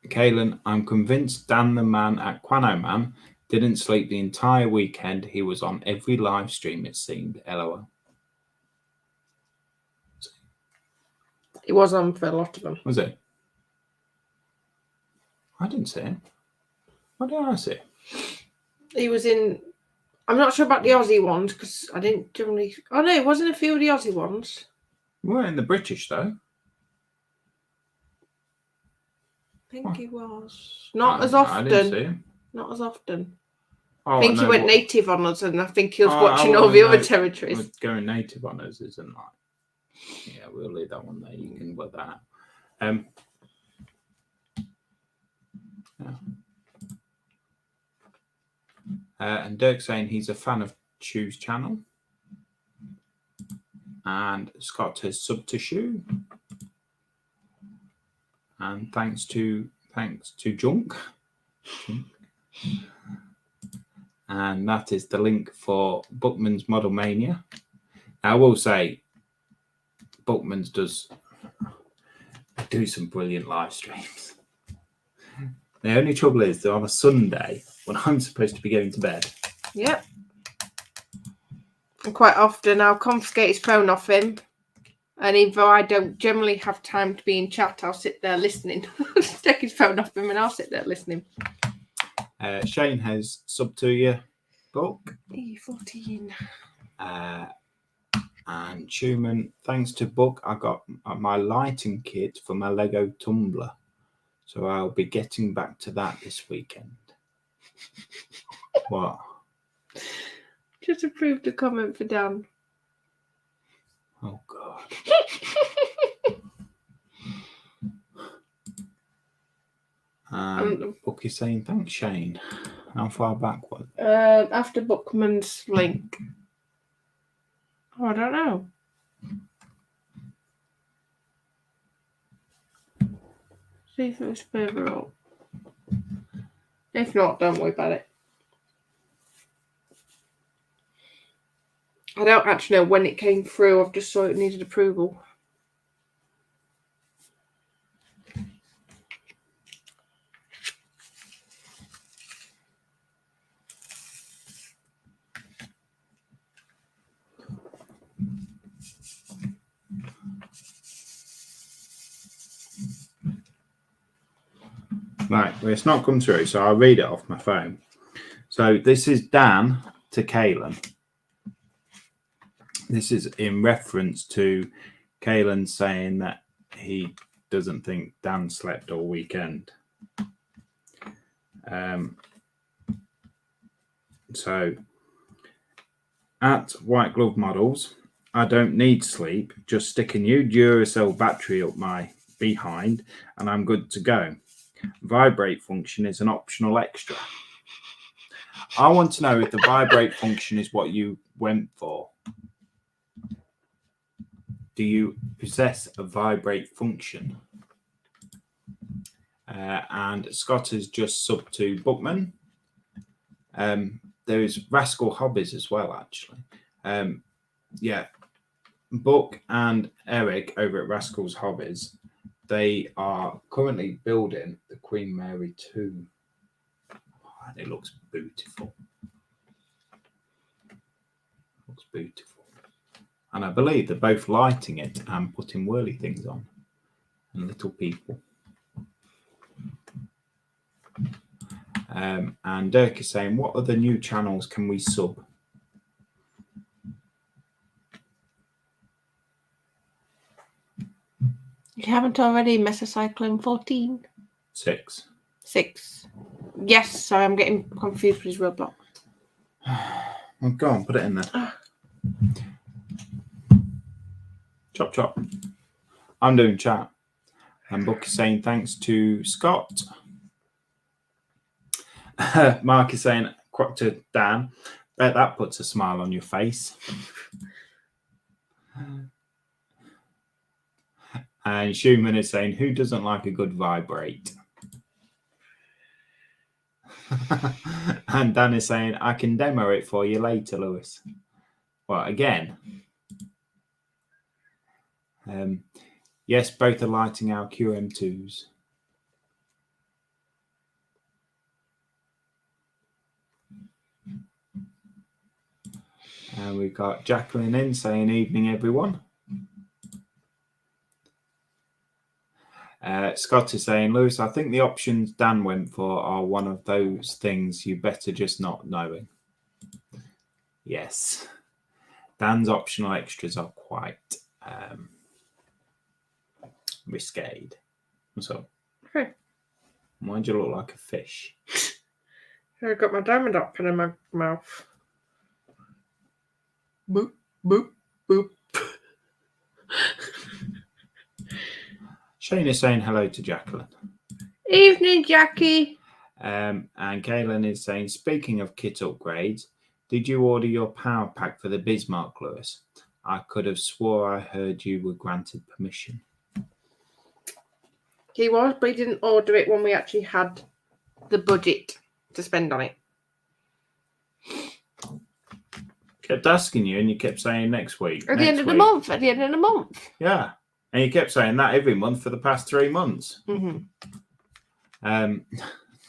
Kaylin, I'm convinced Dan the man at Quano Man didn't sleep the entire weekend. He was on every live stream, it seemed. LOL. He was on for a lot of them. Was it? I didn't see him. What did I see? He was in... I'm not sure about the Aussie ones because I didn't generally... Oh, no, it wasn't a few of the Aussie ones. We weren't in the British, though. I think he was. Not as often. I didn't see him. Not as often. Oh, I think no, he went native on us, and I think he was watching all the other territories. Going native on us isn't like... Yeah, we'll leave that one there. You can work that out. Yeah. And Dirk saying he's a fan of Chu's channel. And Scott has subbed to Chu. And thanks to Junk. And that is the link for Bookman's Model Mania. Now, I will say, Bookman's do some brilliant live streams. The only trouble is they're on a Sunday when I'm supposed to be going to bed. Yep. And quite often I'll confiscate his phone off him. And even though I don't generally have time to be in chat, I'll sit there listening. Take his phone off him and I'll sit there listening. Shane has subbed to you, Book. E14. And Schumann, thanks to Book, I got my lighting kit for my Lego tumbler. So I'll be getting back to that this weekend. What? Just approved a comment for Dan. Oh, God. Book is saying, thanks, Shane. How far back was it? After Bookman's link. Oh, I don't know. See if it was further up. If not, don't worry about it. I don't actually know when it came through. I've just saw it needed approval. Right, well, it's not come through, so I'll read it off my phone. So this is Dan to Kaylin. This is in reference to Kaylin saying that he doesn't think Dan slept all weekend. So at White Glove Models, I don't need sleep. Just stick a new Duracell battery up my behind and I'm good to go. Vibrate function is an optional extra. I want to know if the vibrate function is what you went for. Do you possess a vibrate function? And Scott has just subbed to Bookman. There is Rascal Hobbies as well, actually. Yeah, Book and Eric over at Rascal's Hobbies, they are currently building the Queen Mary 2. Oh, and it looks beautiful. Looks beautiful. And I believe they're both lighting it and putting whirly things on. And little people. And Dirk is saying, what other new channels can we sub? You haven't already, Mesocyclone 14. 6. 6. Yes, sorry, I'm getting confused with his roadblock. Well, go on, put it in there. Chop, chop. I'm doing chat. And Book is saying, thanks to Scott. Mark is saying, quote to Dan, bet that puts a smile on your face. And Schumann is saying, who doesn't like a good vibrate? And Dan is saying, I can demo it for you later, Lewis. Well, again. Yes, both are lighting our QM2s. And we've got Jacqueline in saying, evening, everyone. Scott is saying, Lewis, I think the options Dan went for are one of those things you better just not knowing. Yes. Dan's optional extras are quite risque. So, Okay. Why do you look like a fish? I've got my diamond apple in my mouth. Boop, boop, boop. Shane is saying hello to Jacqueline. Evening, Jackie. And Kaylin is saying, speaking of kit upgrades, did you order your power pack for the Bismarck, Lewis? I could have swore I heard you were granted permission. He was, but he didn't order it when we actually had the budget to spend on it. Kept asking you, and you kept saying next week. At the end of the month. At the end of the month. Yeah. And you kept saying that every month for the past 3 months. Mm-hmm.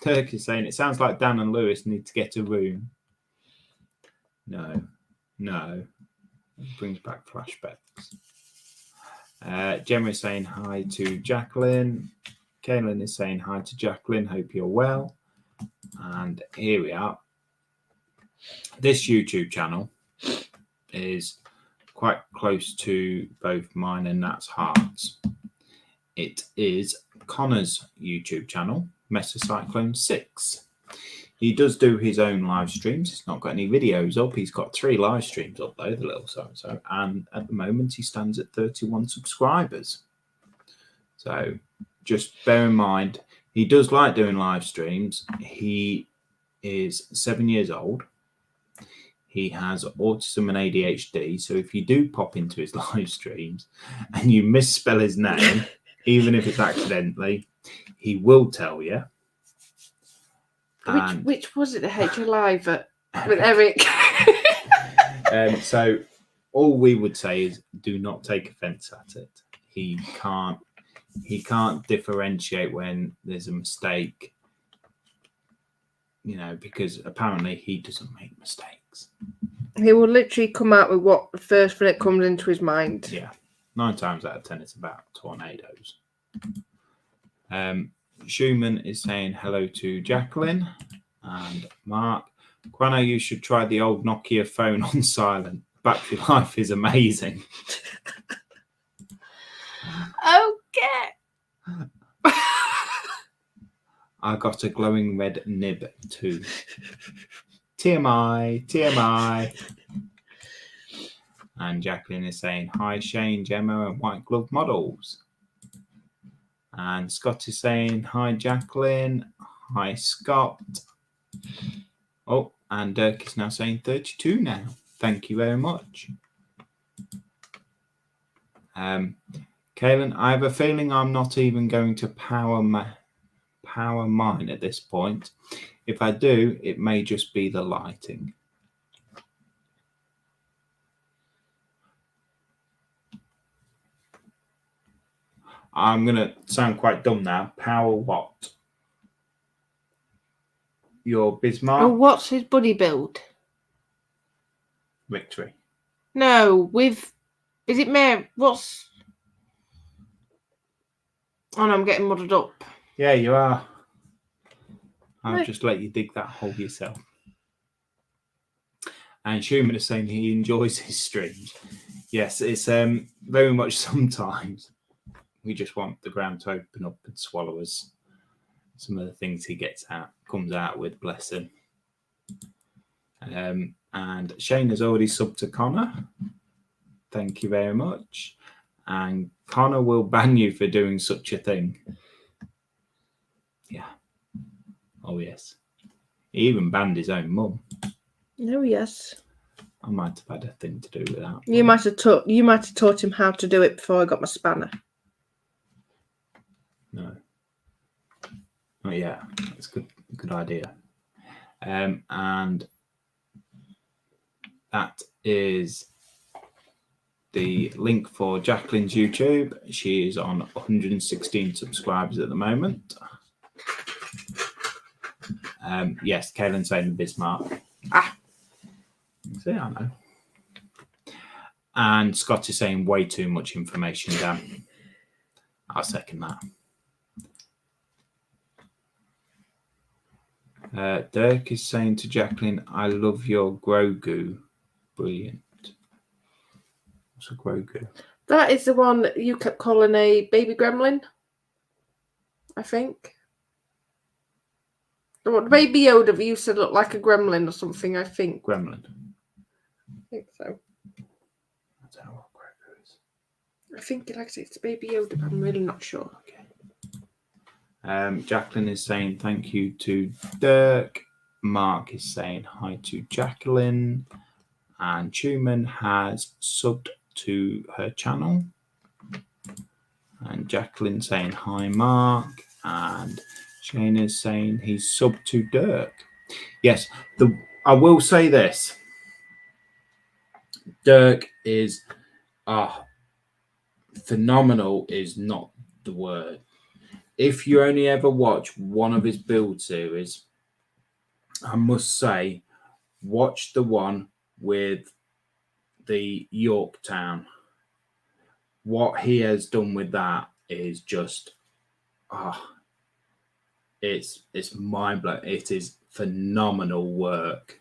Turk is saying, it sounds like Dan and Lewis need to get a room. No. It brings back flashbacks. Gemma is saying hi to Jacqueline. Kaylin is saying hi to Jacqueline. Hope you're well. And here we are. This YouTube channel is quite close to both mine and Nat's hearts. It is Connor's YouTube channel, Mesocyclone 6. He does do his own live streams. He's not got any videos up. He's got 3 live streams up though, the little so-and-so. And at the moment, he stands at 31 subscribers. So just bear in mind, he does like doing live streams. He is 7 years old. He has autism and ADHD. So if you do pop into his live streams and you misspell his name, even if it's accidentally, he will tell you. Which was it? The HL Live with Eric. So all we would say is do not take offence at it. He can't differentiate when there's a mistake, because apparently he doesn't make mistakes. He will literally come out with what the first thing that comes into his mind. Yeah, 9 times out of 10 it's about tornadoes. Schumann is saying hello to Jacqueline and Mark. Quano, you should try the old Nokia phone on silent. Battery life is amazing. Okay. I got a glowing red nib too. TMI. And Jacqueline is saying hi, Shane, Gemma, and White Glove Models. And Scott is saying hi, Jacqueline. Hi, Scott. Oh, and Dirk is now saying 32 now. Thank you very much. Kaylin, I have a feeling I'm not even going to power mine at this point. If I do, it may just be the lighting. I'm going to sound quite dumb now. Power what? Your Bismarck? Oh, what's his buddy build? Victory. No, is it Mary? What's... Oh no, I'm getting muddled up. Yeah, you are. I'll just let you dig that hole yourself. And Schumann is saying he enjoys his streams. Yes, it's very much sometimes we just want the ground to open up and swallow us. Some of the things he comes out with, bless him. And Shane has already subbed to Connor. Thank you very much. And Connor will ban you for doing such a thing. Yeah. Oh, yes. He even banned his own mum. Oh, yes. I might have had a thing to do with that. You might have taught him how to do it before I got my spanner. No. Oh, yeah. That's a good idea. And that is the link for Jacqueline's YouTube. She is on 116 subscribers at the moment. Yes, Kaylin saying Bismarck. See, I know. And Scott is saying way too much information, Dan. I'll second that. Dirk is saying to Jacqueline, I love your Grogu. Brilliant. What's a Grogu? That is the one that you kept calling a baby gremlin, I think. The baby Yoda used to look like a gremlin or something, I think. Gremlin. I think so. I don't know what Grogu is. I think, like I say, it's baby Yoda, but I'm really not sure. Okay. Jacqueline is saying thank you to Dirk. Mark is saying hi to Jacqueline. And Schumann has subbed to her channel. And Jacqueline saying hi, Mark. And Shane is saying he's subbed to Dirk. Yes, I will say this. Dirk is phenomenal is not the word. If you only ever watch one of his build series, I must say, watch the one with the Yorktown. What he has done with that is just, it's mind-blowing. It is phenomenal work.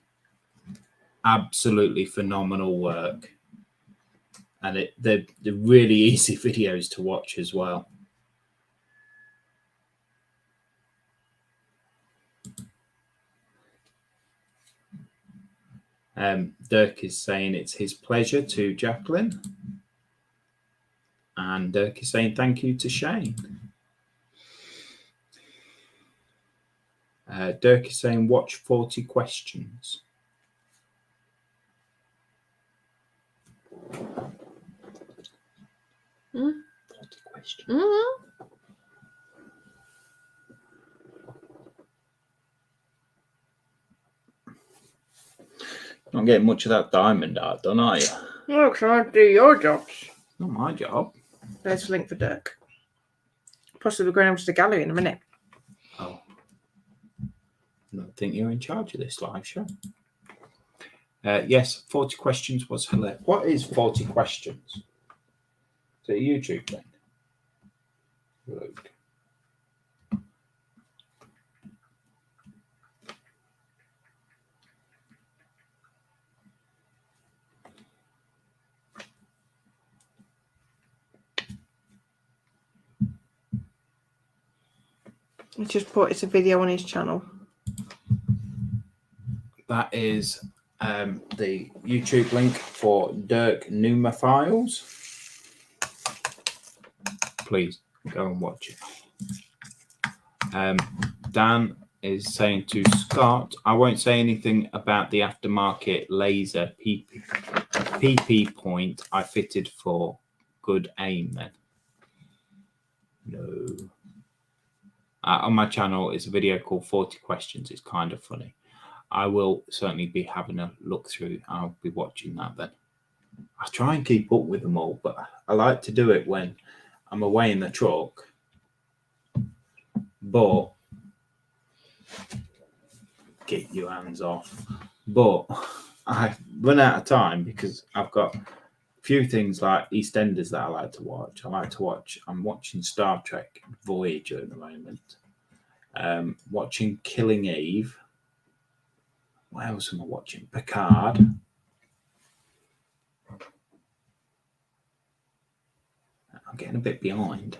Absolutely phenomenal work. And they're really easy videos to watch as well. Dirk is saying it's his pleasure to Jacqueline. And Dirk is saying thank you to Shane. Dirk is saying watch 40 questions. Mm. 40 questions. Mm-hmm. Not getting much of that diamond art done, are you? No, because I do your jobs. Not my job. There's a link for Dirk. Possibly going over to the gallery in a minute. Oh. I don't think you're in charge of this live show. Yes, 40 questions was hilarious. What is 40 questions? Is it a YouTube thing? Look. He just put it's a video on his channel. That is the YouTube link for Dirk Numa Files. Please go and watch it. Dan is saying to Scott, I won't say anything about the aftermarket laser PP point I fitted for good aim then. No. On my channel is a video called 40 Questions. It's kind of funny. I will certainly be having a look through. I'll be watching that then. I try and keep up with them all, but I like to do it when I'm away in the truck. But get your hands off. But I run out of time because I've got a few things like EastEnders that I like to watch. I'm watching Star Trek Voyager at the moment. Watching Killing Eve. What else am I watching? Picard. I'm getting a bit behind,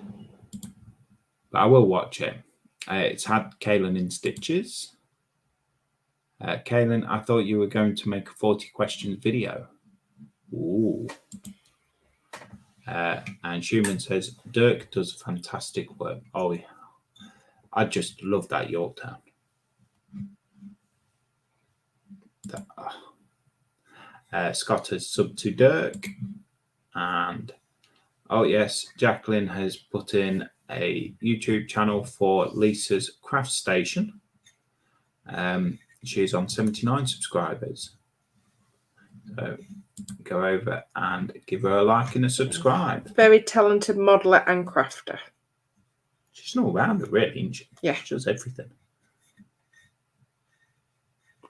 but I will watch it. It's had Kaylin in stitches. Kaylin, I thought you were going to make a 40 questions video. Ooh. And Schumann says, Dirk does fantastic work. Oh, yeah. I just love that Yorktown. Scott has subbed to Dirk. And, oh, yes, Jacqueline has put in a YouTube channel for Lisa's Craft Station. She's on 79 subscribers. So go over and give her a like and a subscribe. Very talented modeler and crafter. She's an all-rounder, really, isn't she? Yeah. She does everything.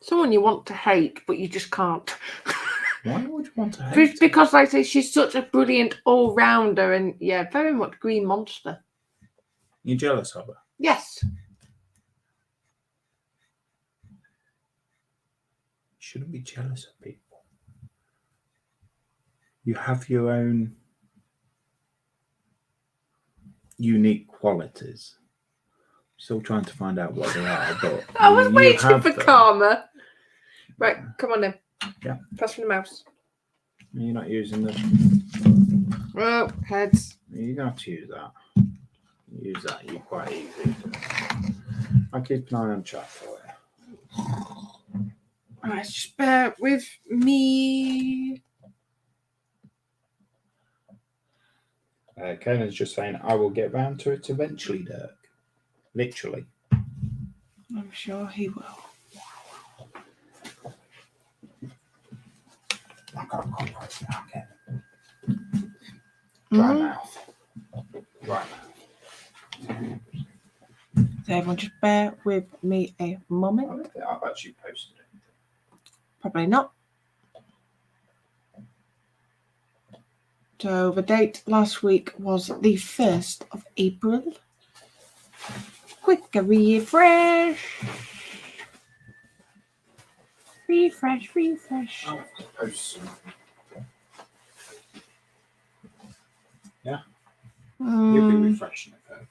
Someone you want to hate, but you just can't. Why would you want to hate her? Because, like I say, she's such a brilliant all-rounder and, yeah, very much green monster. You're jealous of her? Yes. You shouldn't be jealous of people. You have your own unique qualities. Still trying to find out what they are, but I was waiting for them. karma. Right, come on then. Yeah. Pass me the mouse. You're not using the... Oh, heads. You're going to have to use that. Use that, you're quite easy. I'll keep an eye on chat for you. Alright, just bear with me. Conan's just saying, I will get round to it eventually, Dirk. Literally. I'm sure he will. I can't compress now, okay. Dry mouth. Dry mouth. So everyone just bear with me a moment. I don't think I've actually posted it. Probably not. So the date last week was the 1st of April. Quick refresh. Refresh. I'll have to post some. Yeah? You'll be refreshing it though.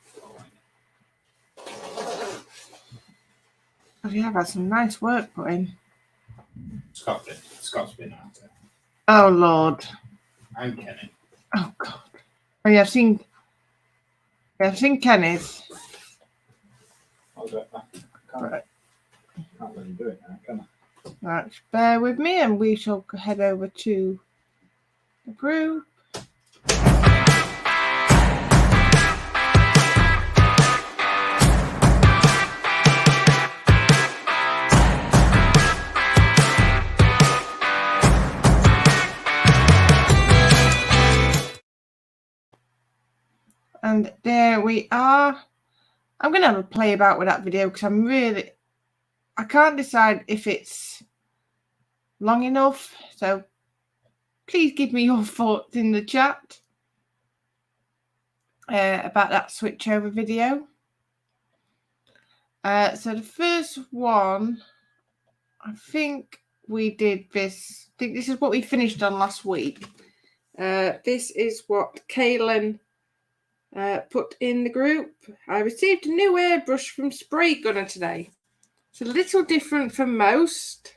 Oh, yeah, I've had some nice work put in. Scott's been at it. Oh, Lord. And Kenny. Oh, God. Oh, yeah, I've seen Kenneth. I'll do it back. Can't let him do it now, can I? Right, just bear with me and we shall head over to the group. And there we are. I'm going to have a play about with that video because I can't decide if it's long enough. So please give me your thoughts in the chat about that switchover video. So the first one, I think we did this. I think this is what we finished on last week. This is what Kaylin put in the group. I received a new airbrush from Spray Gunner today. It's a little different from most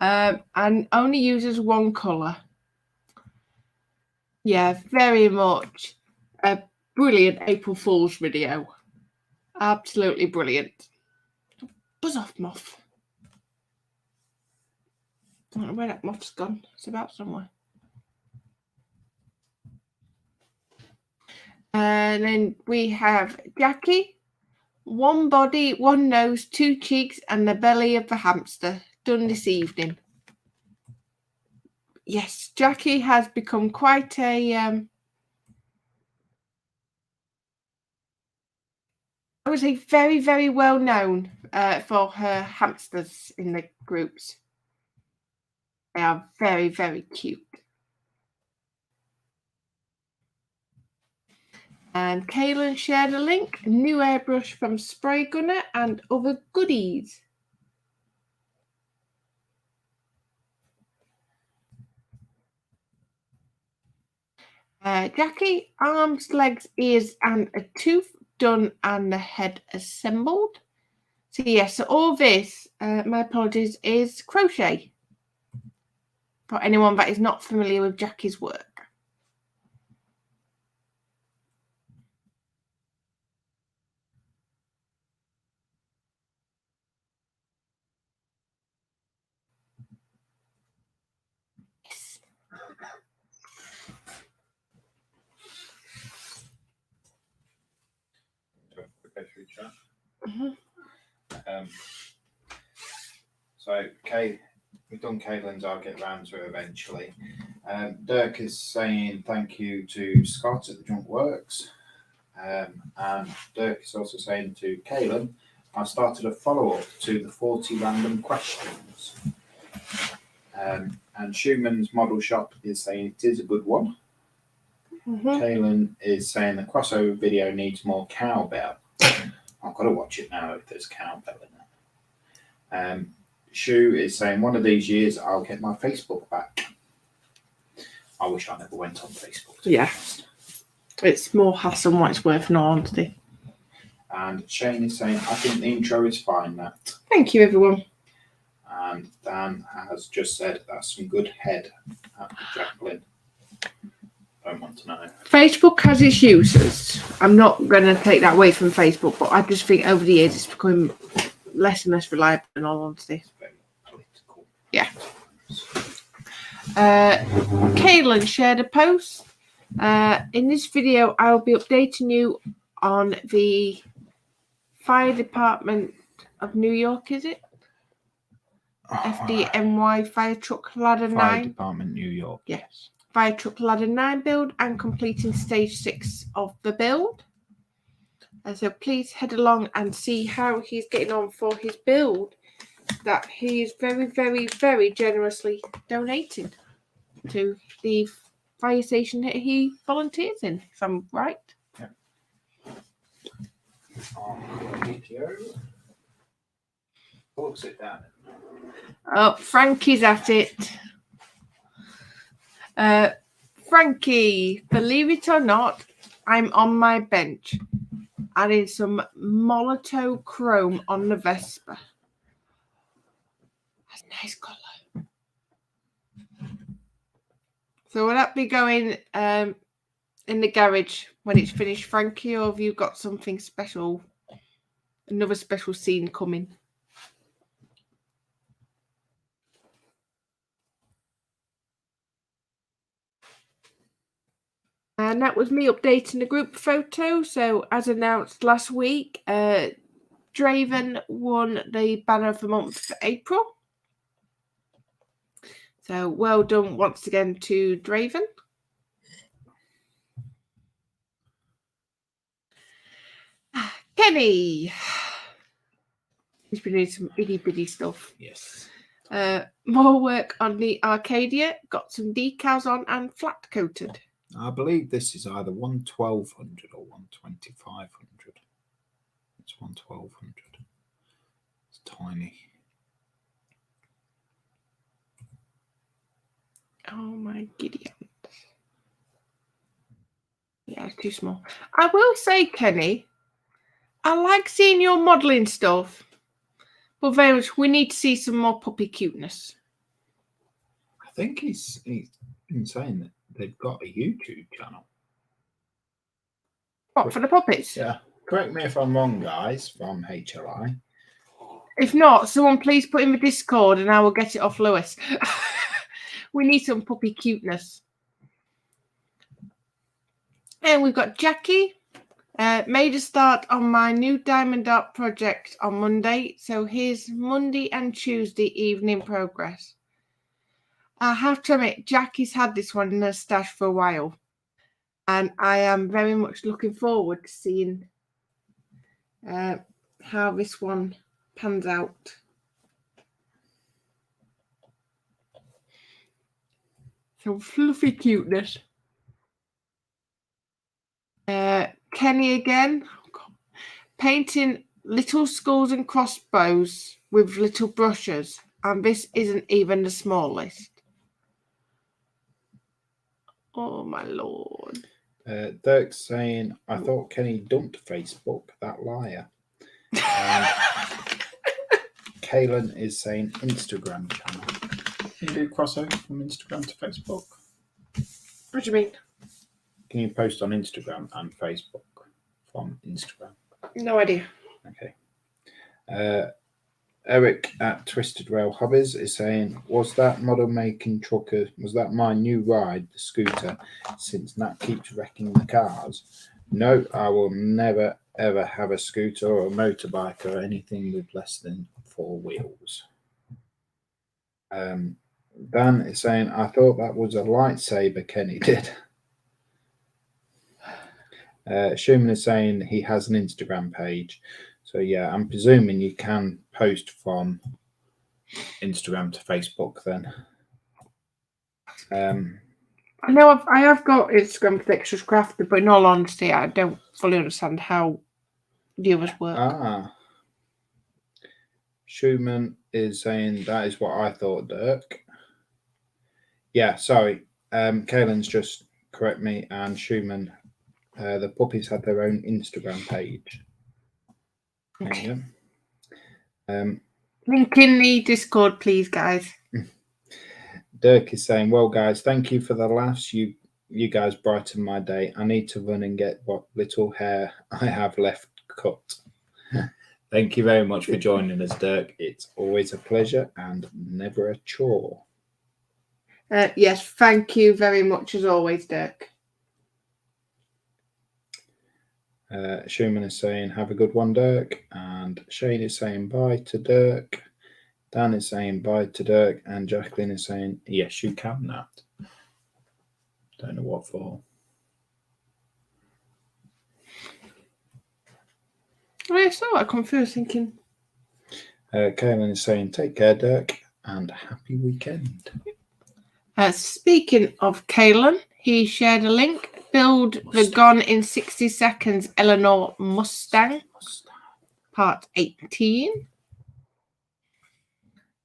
and only uses one colour. Yeah, very much a brilliant April Fool's video. Absolutely brilliant. Buzz off, moth. I don't know where that moth's gone. It's about somewhere. And then we have Jackie. One body, one nose, two cheeks, and the belly of the hamster. Done this evening. Yes, Jackie has become quite a... I would say very, very well known for her hamsters in the groups. They are very, very cute. And Kaylin shared a link, a new airbrush from Spray Gunner and other goodies. Jackie, arms, legs, ears, and a tooth done and the head assembled. So yes, so all this, my apologies, is crochet. For anyone that is not familiar with Jackie's work. Yes. Go through chat. Mm-hmm. So, we've done Caitlin's. I'll get round to it eventually. Dirk is saying thank you to Scott at the Junk Works. And Dirk is also saying to Caitlin, I started a follow-up to the 40 random questions. And Schumann's Model Shop is saying it is a good one. Mm-hmm. Caitlin is saying the crossover video needs more cowbell. I've got to watch it now if there's cowbell in it. Shu is saying one of these years I'll get my Facebook back. I wish I never went on Facebook. Yeah. It's more hassle than what it's worth, no honesty. And Shane is saying, I think the intro is fine, Matt. Thank you, everyone. And Dan has just said that's some good head at Jacqueline. Don't want to know. Facebook has its uses. I'm not going to take that away from Facebook, but I just think over the years it's becoming less and less reliable, in all honesty. It's very political. Yeah. Caitlin shared a post. In this video, I will be updating you on the Fire Department of New York, is it? FDNY Fire Truck Ladder 9. Fire Department, New York. Yes. Fire Truck Ladder 9 build and completing stage 6 of the build. So please head along and see how he's getting on for his build that he is very, very, very generously donating to the fire station that he volunteers in, if I'm right. Yeah. Video. Oh, sit down. Oh, Frankie's at it. Frankie, believe it or not, I'm on my bench adding some Molotov chrome on the Vespa. That's a nice colour. So will that be going in the garage when it's finished, Frankie, or have you got something special, another special scene coming? And that was me updating the group photo. So as announced last week, Draven won the banner of the month for April. So well done once again to Draven. Kenny. He's been doing some itty bitty stuff. Yes. More work on the Arcadia. Got some decals on and flat coated. I believe this is either 11200 or 12500. It's 11200. It's tiny. Oh my Gideon. Yeah, it's too small. I will say, Kenny, I like seeing your modelling stuff, but very much we need to see some more puppy cuteness. I think he's been saying that they've got a YouTube channel. What, for the puppets? Yeah. Correct me if I'm wrong, guys, from HLI. If not, someone please put in the Discord and I will get it off Lewis. We need some puppy cuteness. And we've got Jackie. Made a start on my new diamond art project on Monday. So here's Monday and Tuesday evening progress. I have to admit, Jackie's had this one in her stash for a while. And I am very much looking forward to seeing how this one pans out. Some fluffy cuteness. Kenny again. Oh, God. Painting little skulls and crossbows with little brushes. And this isn't even the smallest. Oh, my Lord. Dirk's saying, I thought Kenny dumped Facebook, that liar. And Kaylin is saying Instagram channel. Can you do crossover from Instagram to Facebook? What do you mean? Can you post on Instagram and Facebook from Instagram? No idea. Okay. Eric at Twisted Rail Hobbies is saying, was that model making trucker, was that my new ride, the scooter, since Nat keeps wrecking the cars? No, I will never ever have a scooter or a motorbike or anything with less than 4 wheels. Dan is saying, I thought that was a lightsaber Kenny did. Schumann is saying he has an Instagram page. So yeah, I'm presuming you can post from Instagram to Facebook then. I know I have got Instagram for Dexterous Crafted, but in all honesty, I don't fully understand how the others work. Schumann is saying that is what I thought, Dirk. Yeah, sorry. Kaylin's just correct me, and Schumann, the puppies had their own Instagram page. Okay. There you go. Link in the Discord, please, guys. Dirk is saying, well, guys, thank you for the laughs. You guys brighten my day. I need to run and get what little hair I have left cut. Thank you very much for joining us, Dirk. It's always a pleasure and never a chore. Yes, thank you very much as always, Dirk. Schumann is saying, have a good one, Dirk. And Shane is saying bye to Dirk. Dan is saying bye to Dirk. And Jacqueline is saying, yes, you can, Nat. Don't know what for. I saw that come through thinking. Kaylin is saying, take care, Dirk, and happy weekend. Speaking of Kaylin, he shared a link. Build the Gone in 60 Seconds Eleanor Mustang, part 18.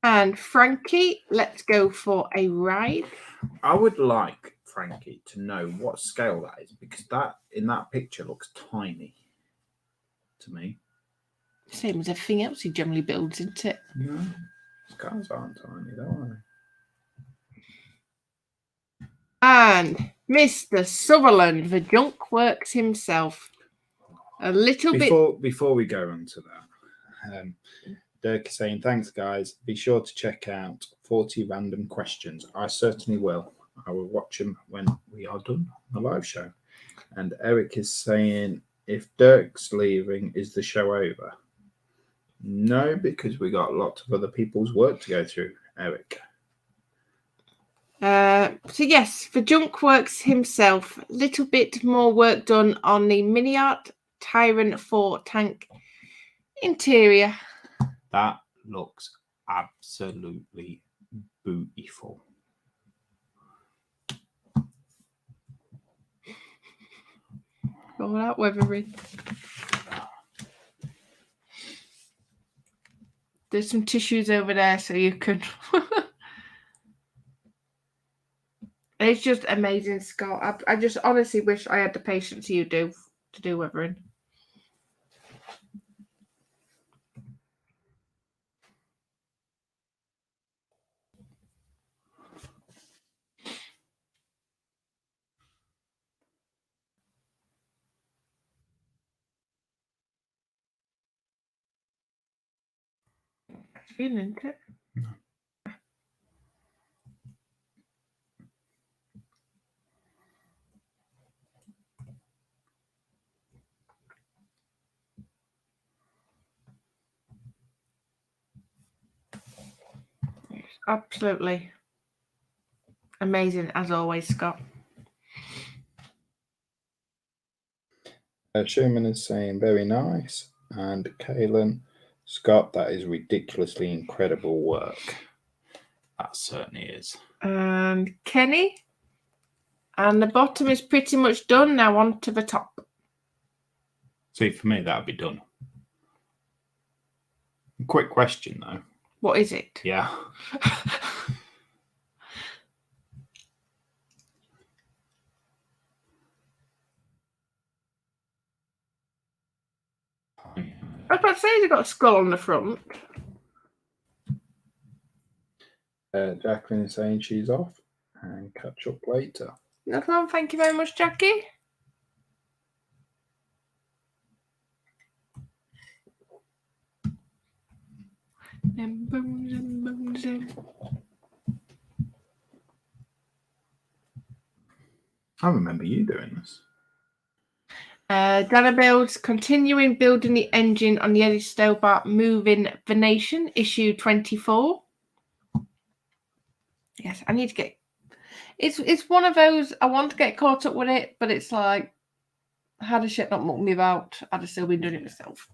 And Frankie, let's go for a ride. I would like Frankie to know what scale that is, because that in that picture looks tiny to me. Same as everything else he generally builds, isn't it? No, scales aren't tiny, though, are they? And Mr. Sutherland, the junk works himself. A little bit. Before we go on to that, Dirk is saying, thanks, guys. Be sure to check out 40 Random Questions. I certainly will. I will watch them when we are done the live show. And Eric is saying, if Dirk's leaving, is the show over? No, because we got lots of other people's work to go through, Eric. So yes, for Junk Works himself, a little bit more work done on the Mini Art Tyrant 4 tank interior. That looks absolutely beautiful. All that weathering. There's some tissues over there so you can. It's just amazing, Scott. I just honestly wish I had the patience you do to do weathering. Feeling it. Absolutely amazing as always, Scott. Schumann is saying very nice, and Kaylin, Scott, that is ridiculously incredible work. That certainly is. And Kenny, and the bottom is pretty much done. Now on to the top. See, for me, that would be done. Quick question, though. What is it? Yeah. I was about to say, they've got a skull on the front. Jacqueline is saying she's off and catch up later. No problem. Thank you very much, Jackie. I remember you doing this. Dana builds, continuing building the engine on the Eddie Stobart Moving Venation, issue 24. Yes, I need to get... It's one of those, I want to get caught up with it, but it's like, how does shit not muck me about? I'd have still been doing it myself.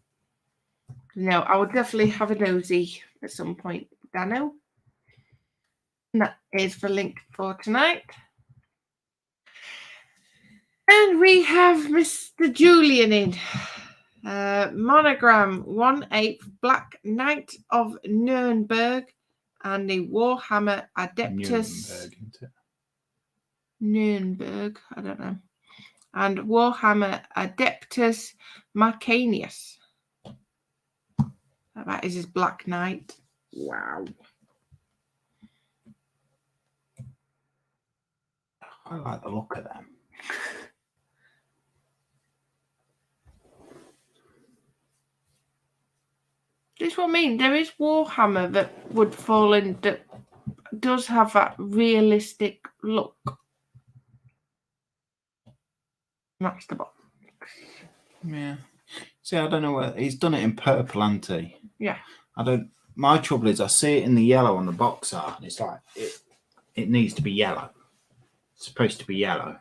No, I would definitely have a nosy at some point, Dano. And that is the link for tonight. And we have Mr. Julian in. Monogram 1/8 Black Knight of Nuremberg and the Warhammer Adeptus. Nuremberg, isn't it? Nuremberg, I don't know. And Warhammer Adeptus Marcanius. That is his Black Knight. Wow. I like the look of them. This is what I mean. There is Warhammer that would fall in, that does have that realistic look. That's the box. Yeah. See, I don't know where he's done it in purple, hasn't he? Yeah. I don't. My trouble is, I see it in the yellow on the box art, and it's like it needs to be yellow. It's supposed to be yellow.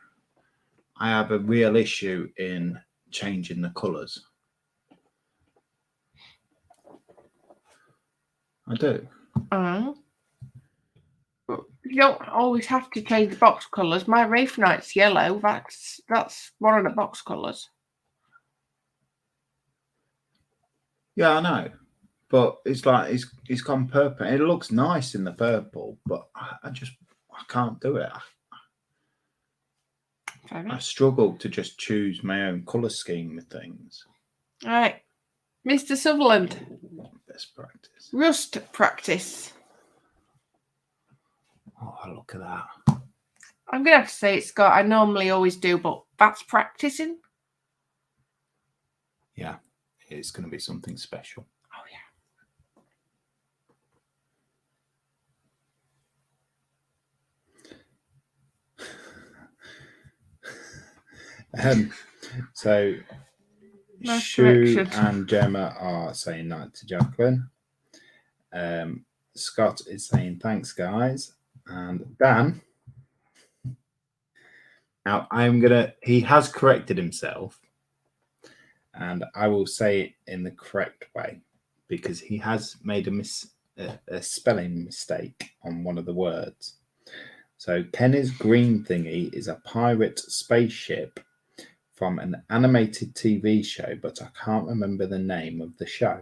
I have a real issue in changing the colours. I do. You don't always have to change the box colours. My Wraith Knight's yellow. That's one of the box colours. Yeah, I know. But it's like it's gone purple. It looks nice in the purple, but I can't do it. I struggle to just choose my own colour scheme with things. All right. Mr. Sutherland. Best practice. Rust practice. Oh, look at that. I'm going to have to say it's got, I normally always do, but that's practicing. Yeah, it's going to be something special. Oh, yeah. So Nice Shu correction. and Gemma are saying night to Jacqueline. Scott is saying thanks, guys. And Dan. Now he has corrected himself, and I will say it in the correct way because he has made a spelling mistake on one of the words. So Kenny's green thingy is a pirate spaceship from an animated TV show, but I can't remember the name of the show.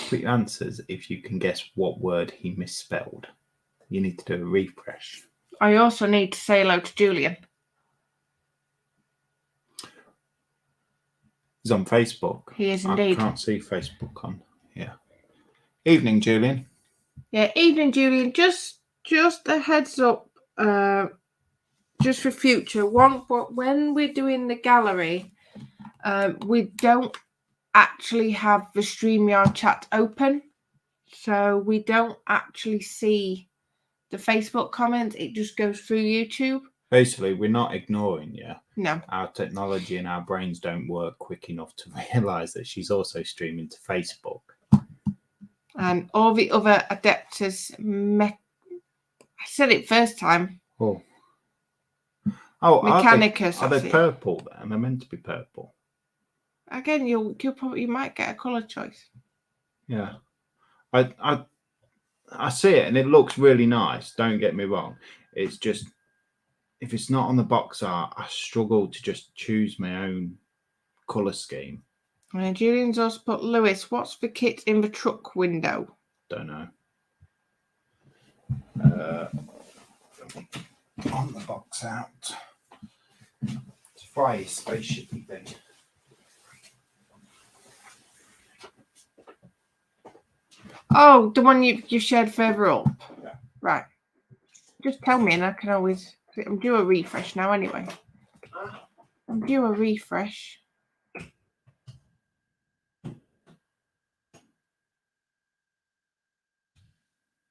Quick answers if you can guess what word he misspelled. You need to do a refresh. I also need to say hello to Julian. He's on Facebook. He is indeed. I can't see Facebook on here. Evening, Julian. Yeah, evening, Julian. Just a heads up, just for future. When we're doing the gallery, we don't actually have the StreamYard chat open, so we don't actually see the Facebook comments. It just goes through YouTube. Basically, we're not ignoring you. No. Our technology and our brains don't work quick enough to realise that she's also streaming to Facebook. And all the other Adeptus I said it first time. Oh, Mechanicus. Are they purple then? They're meant to be purple. Again, you might get a colour choice. Yeah. I see it and it looks really nice. Don't get me wrong. It's just if it's not on the box art, I struggle to just choose my own colour scheme. And Julian's also put, Lewis, what's the kit in the truck window? Don't know. On the box out. It's a fire spaceship thing. Oh, the one you shared further up. Yeah. Right. Just tell me and I can always... I'm due a refresh now anyway. I'm due a refresh.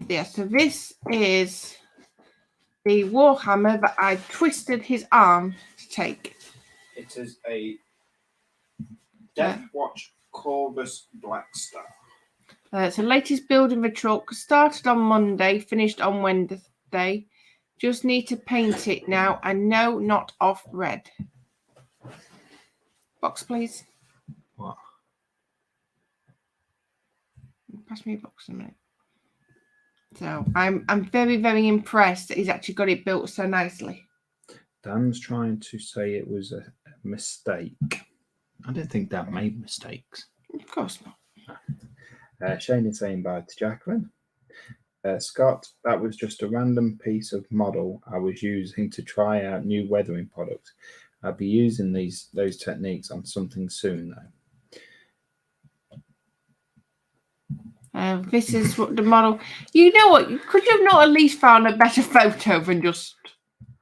Yeah, so this is the Warhammer that I twisted his arm to take. It is a Death Watch Corvus Black Star. It's the latest build in the truck. Started on Monday, finished on Wednesday. Just need to paint it now. And no, not off red. Box, please. What? Pass me a box in a minute. So I'm very, very impressed that he's actually got it built so nicely. Dan's trying to say it was a mistake. I don't think Dan made mistakes. Of course not. Shane is saying bye to Jacqueline. Scott, that was just a random piece of model I was using to try out new weathering products. I'll be using those techniques on something soon, though. This is what the model... You know what? Could you have not at least found a better photo than just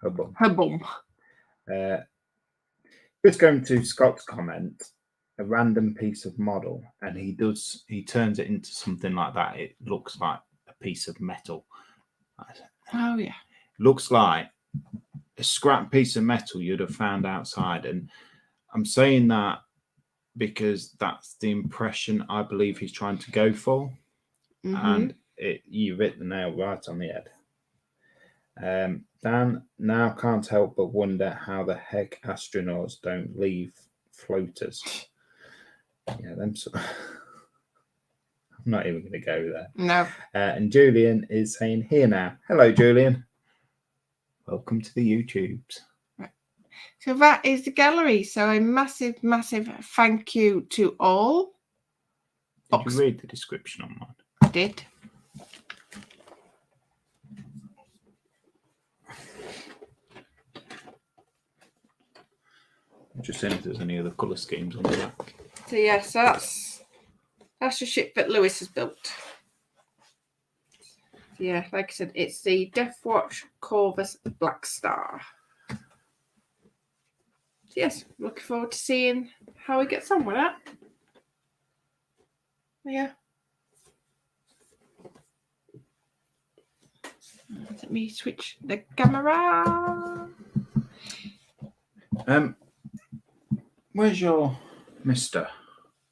Her bum. her bum? Just going to Scott's comment, a random piece of model, and he turns it into something like that. It looks like a piece of metal. Oh, yeah. Looks like a scrap piece of metal you'd have found outside. And I'm saying that because that's the impression I believe he's trying to go for. And you've hit the nail right on the head. Dan now can't help but wonder how the heck astronauts don't leave floaters. Yeah, them. I'm not even going to go there. No. And Julian is saying, here now. Hello, Julian. Welcome to the YouTubes. Right. So that is the gallery. So a massive, massive thank you to all. Did you read the description on mine? I did. I'm just seeing if there's any other colour schemes on the back. So yeah, so that's the ship that Lewis has built. Yeah, like I said, it's the Death Watch Corvus Black Star. So yes, looking forward to seeing how he gets on with that. Yeah. Let me switch the camera. Where's your Mister?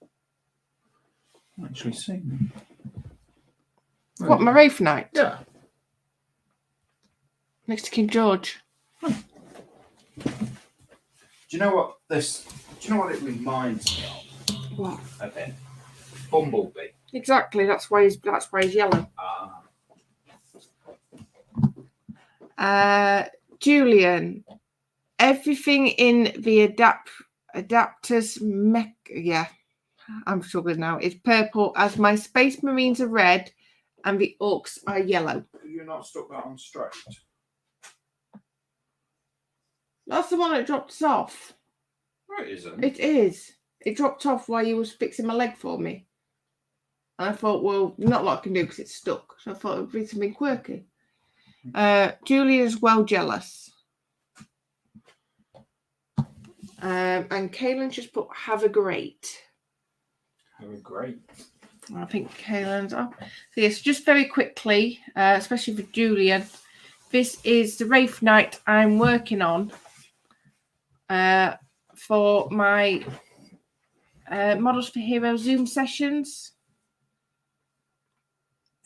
I can't actually see me. What, my Wraith Knight? Yeah. Next to King George. Do you know what this? Do you know what it reminds me of? What? A bit. Bumblebee. Exactly. That's why he's yellow. Julian, everything in the adapters yeah, I'm struggling now. It's purple as my Space Marines are red and the Orcs are yellow. Have you not stuck that on straight? That's the one that dropped us off. No, it isn't. It is. It dropped off while you was fixing my leg for me. And I thought, well, not a lot I can do because it's stuck. So I thought it would be something quirky. Julia's well jealous. And Kaylin's just put, have a great. Have a great. I think Kaylin's up. So yes, just very quickly, especially for Julian, this is the Wraith Knight I'm working on for my Models for Hero Zoom sessions.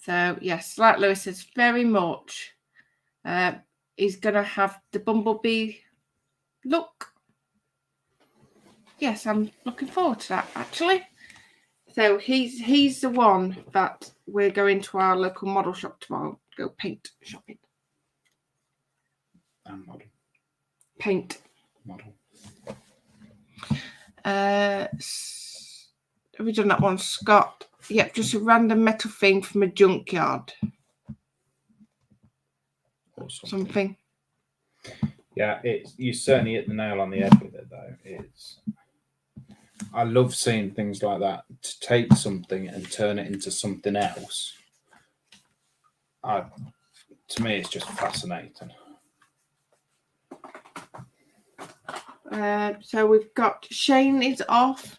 So yes, like Lewis says, very much he's going to have the Bumblebee look. Yes, I'm looking forward to that, actually. So he's the one that we're going to our local model shop tomorrow to go paint shopping. And model. paint. Model. Have we done that one, Scott? Yep, just a random metal thing from a junkyard. Or Something. Yeah, you certainly hit the nail on the head with it, though. I love seeing things like that. To take something and turn it into something else. To me, it's just fascinating. So we've got Shane is off.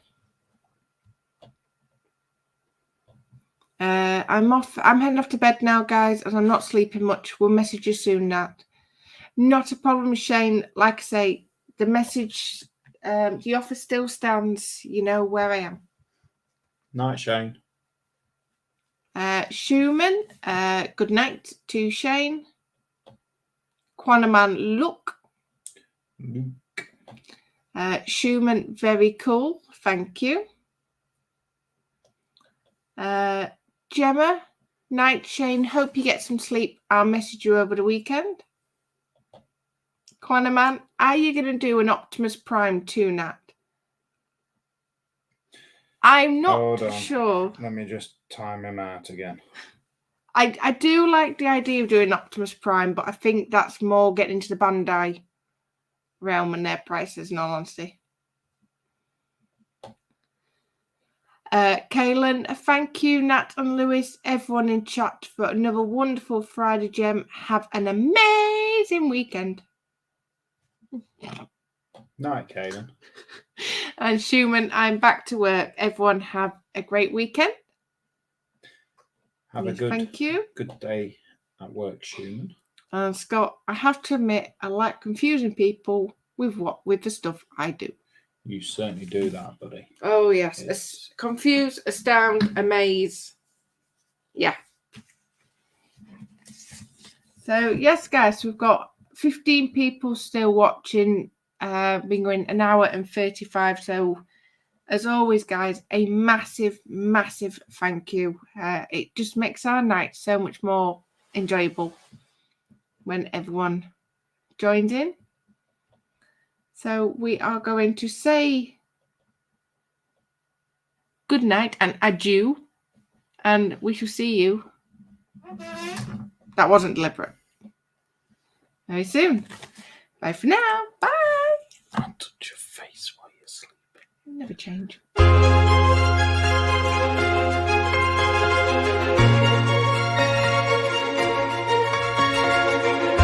I'm off. I'm heading off to bed now, guys, as I'm not sleeping much. We'll message you soon, Nat. Not a problem, Shane. Like I say, the message, the offer still stands. You know where I am. Night, Shane. Schumann, good night to Shane. Quanaman, look. Schumann, very cool. Thank you. Gemma, night, Shane. Hope you get some sleep. I'll message you over the weekend. Quanaman, are you going to do an Optimus Prime 2, Nat? I'm not sure. Let me just time him out again. I do like the idea of doing Optimus Prime, but I think that's more getting into the Bandai realm and their prices, in all honesty. Kaylin, thank you, Nat and Lewis, everyone in chat for another wonderful Friday gem. Have an amazing weekend. Night, Kaylin. And Schumann, I'm back to work. Everyone have a great weekend. Have a good, thank you. Good day at work, Schumann. And Scott, I have to admit, I like confusing people with the stuff I do. You certainly do that, buddy. Oh, yes. Confuse, astound, amaze. Yeah. So, yes, guys, we've got 15 people still watching. Been going an hour and 35. So, as always, guys, a massive, massive thank you. It just makes our night so much more enjoyable when everyone joins in. So, we are going to say good night and adieu, and we shall see you. That wasn't deliberate. Very soon. Bye for now. Bye. I'll touch your face while you're sleeping. Never change.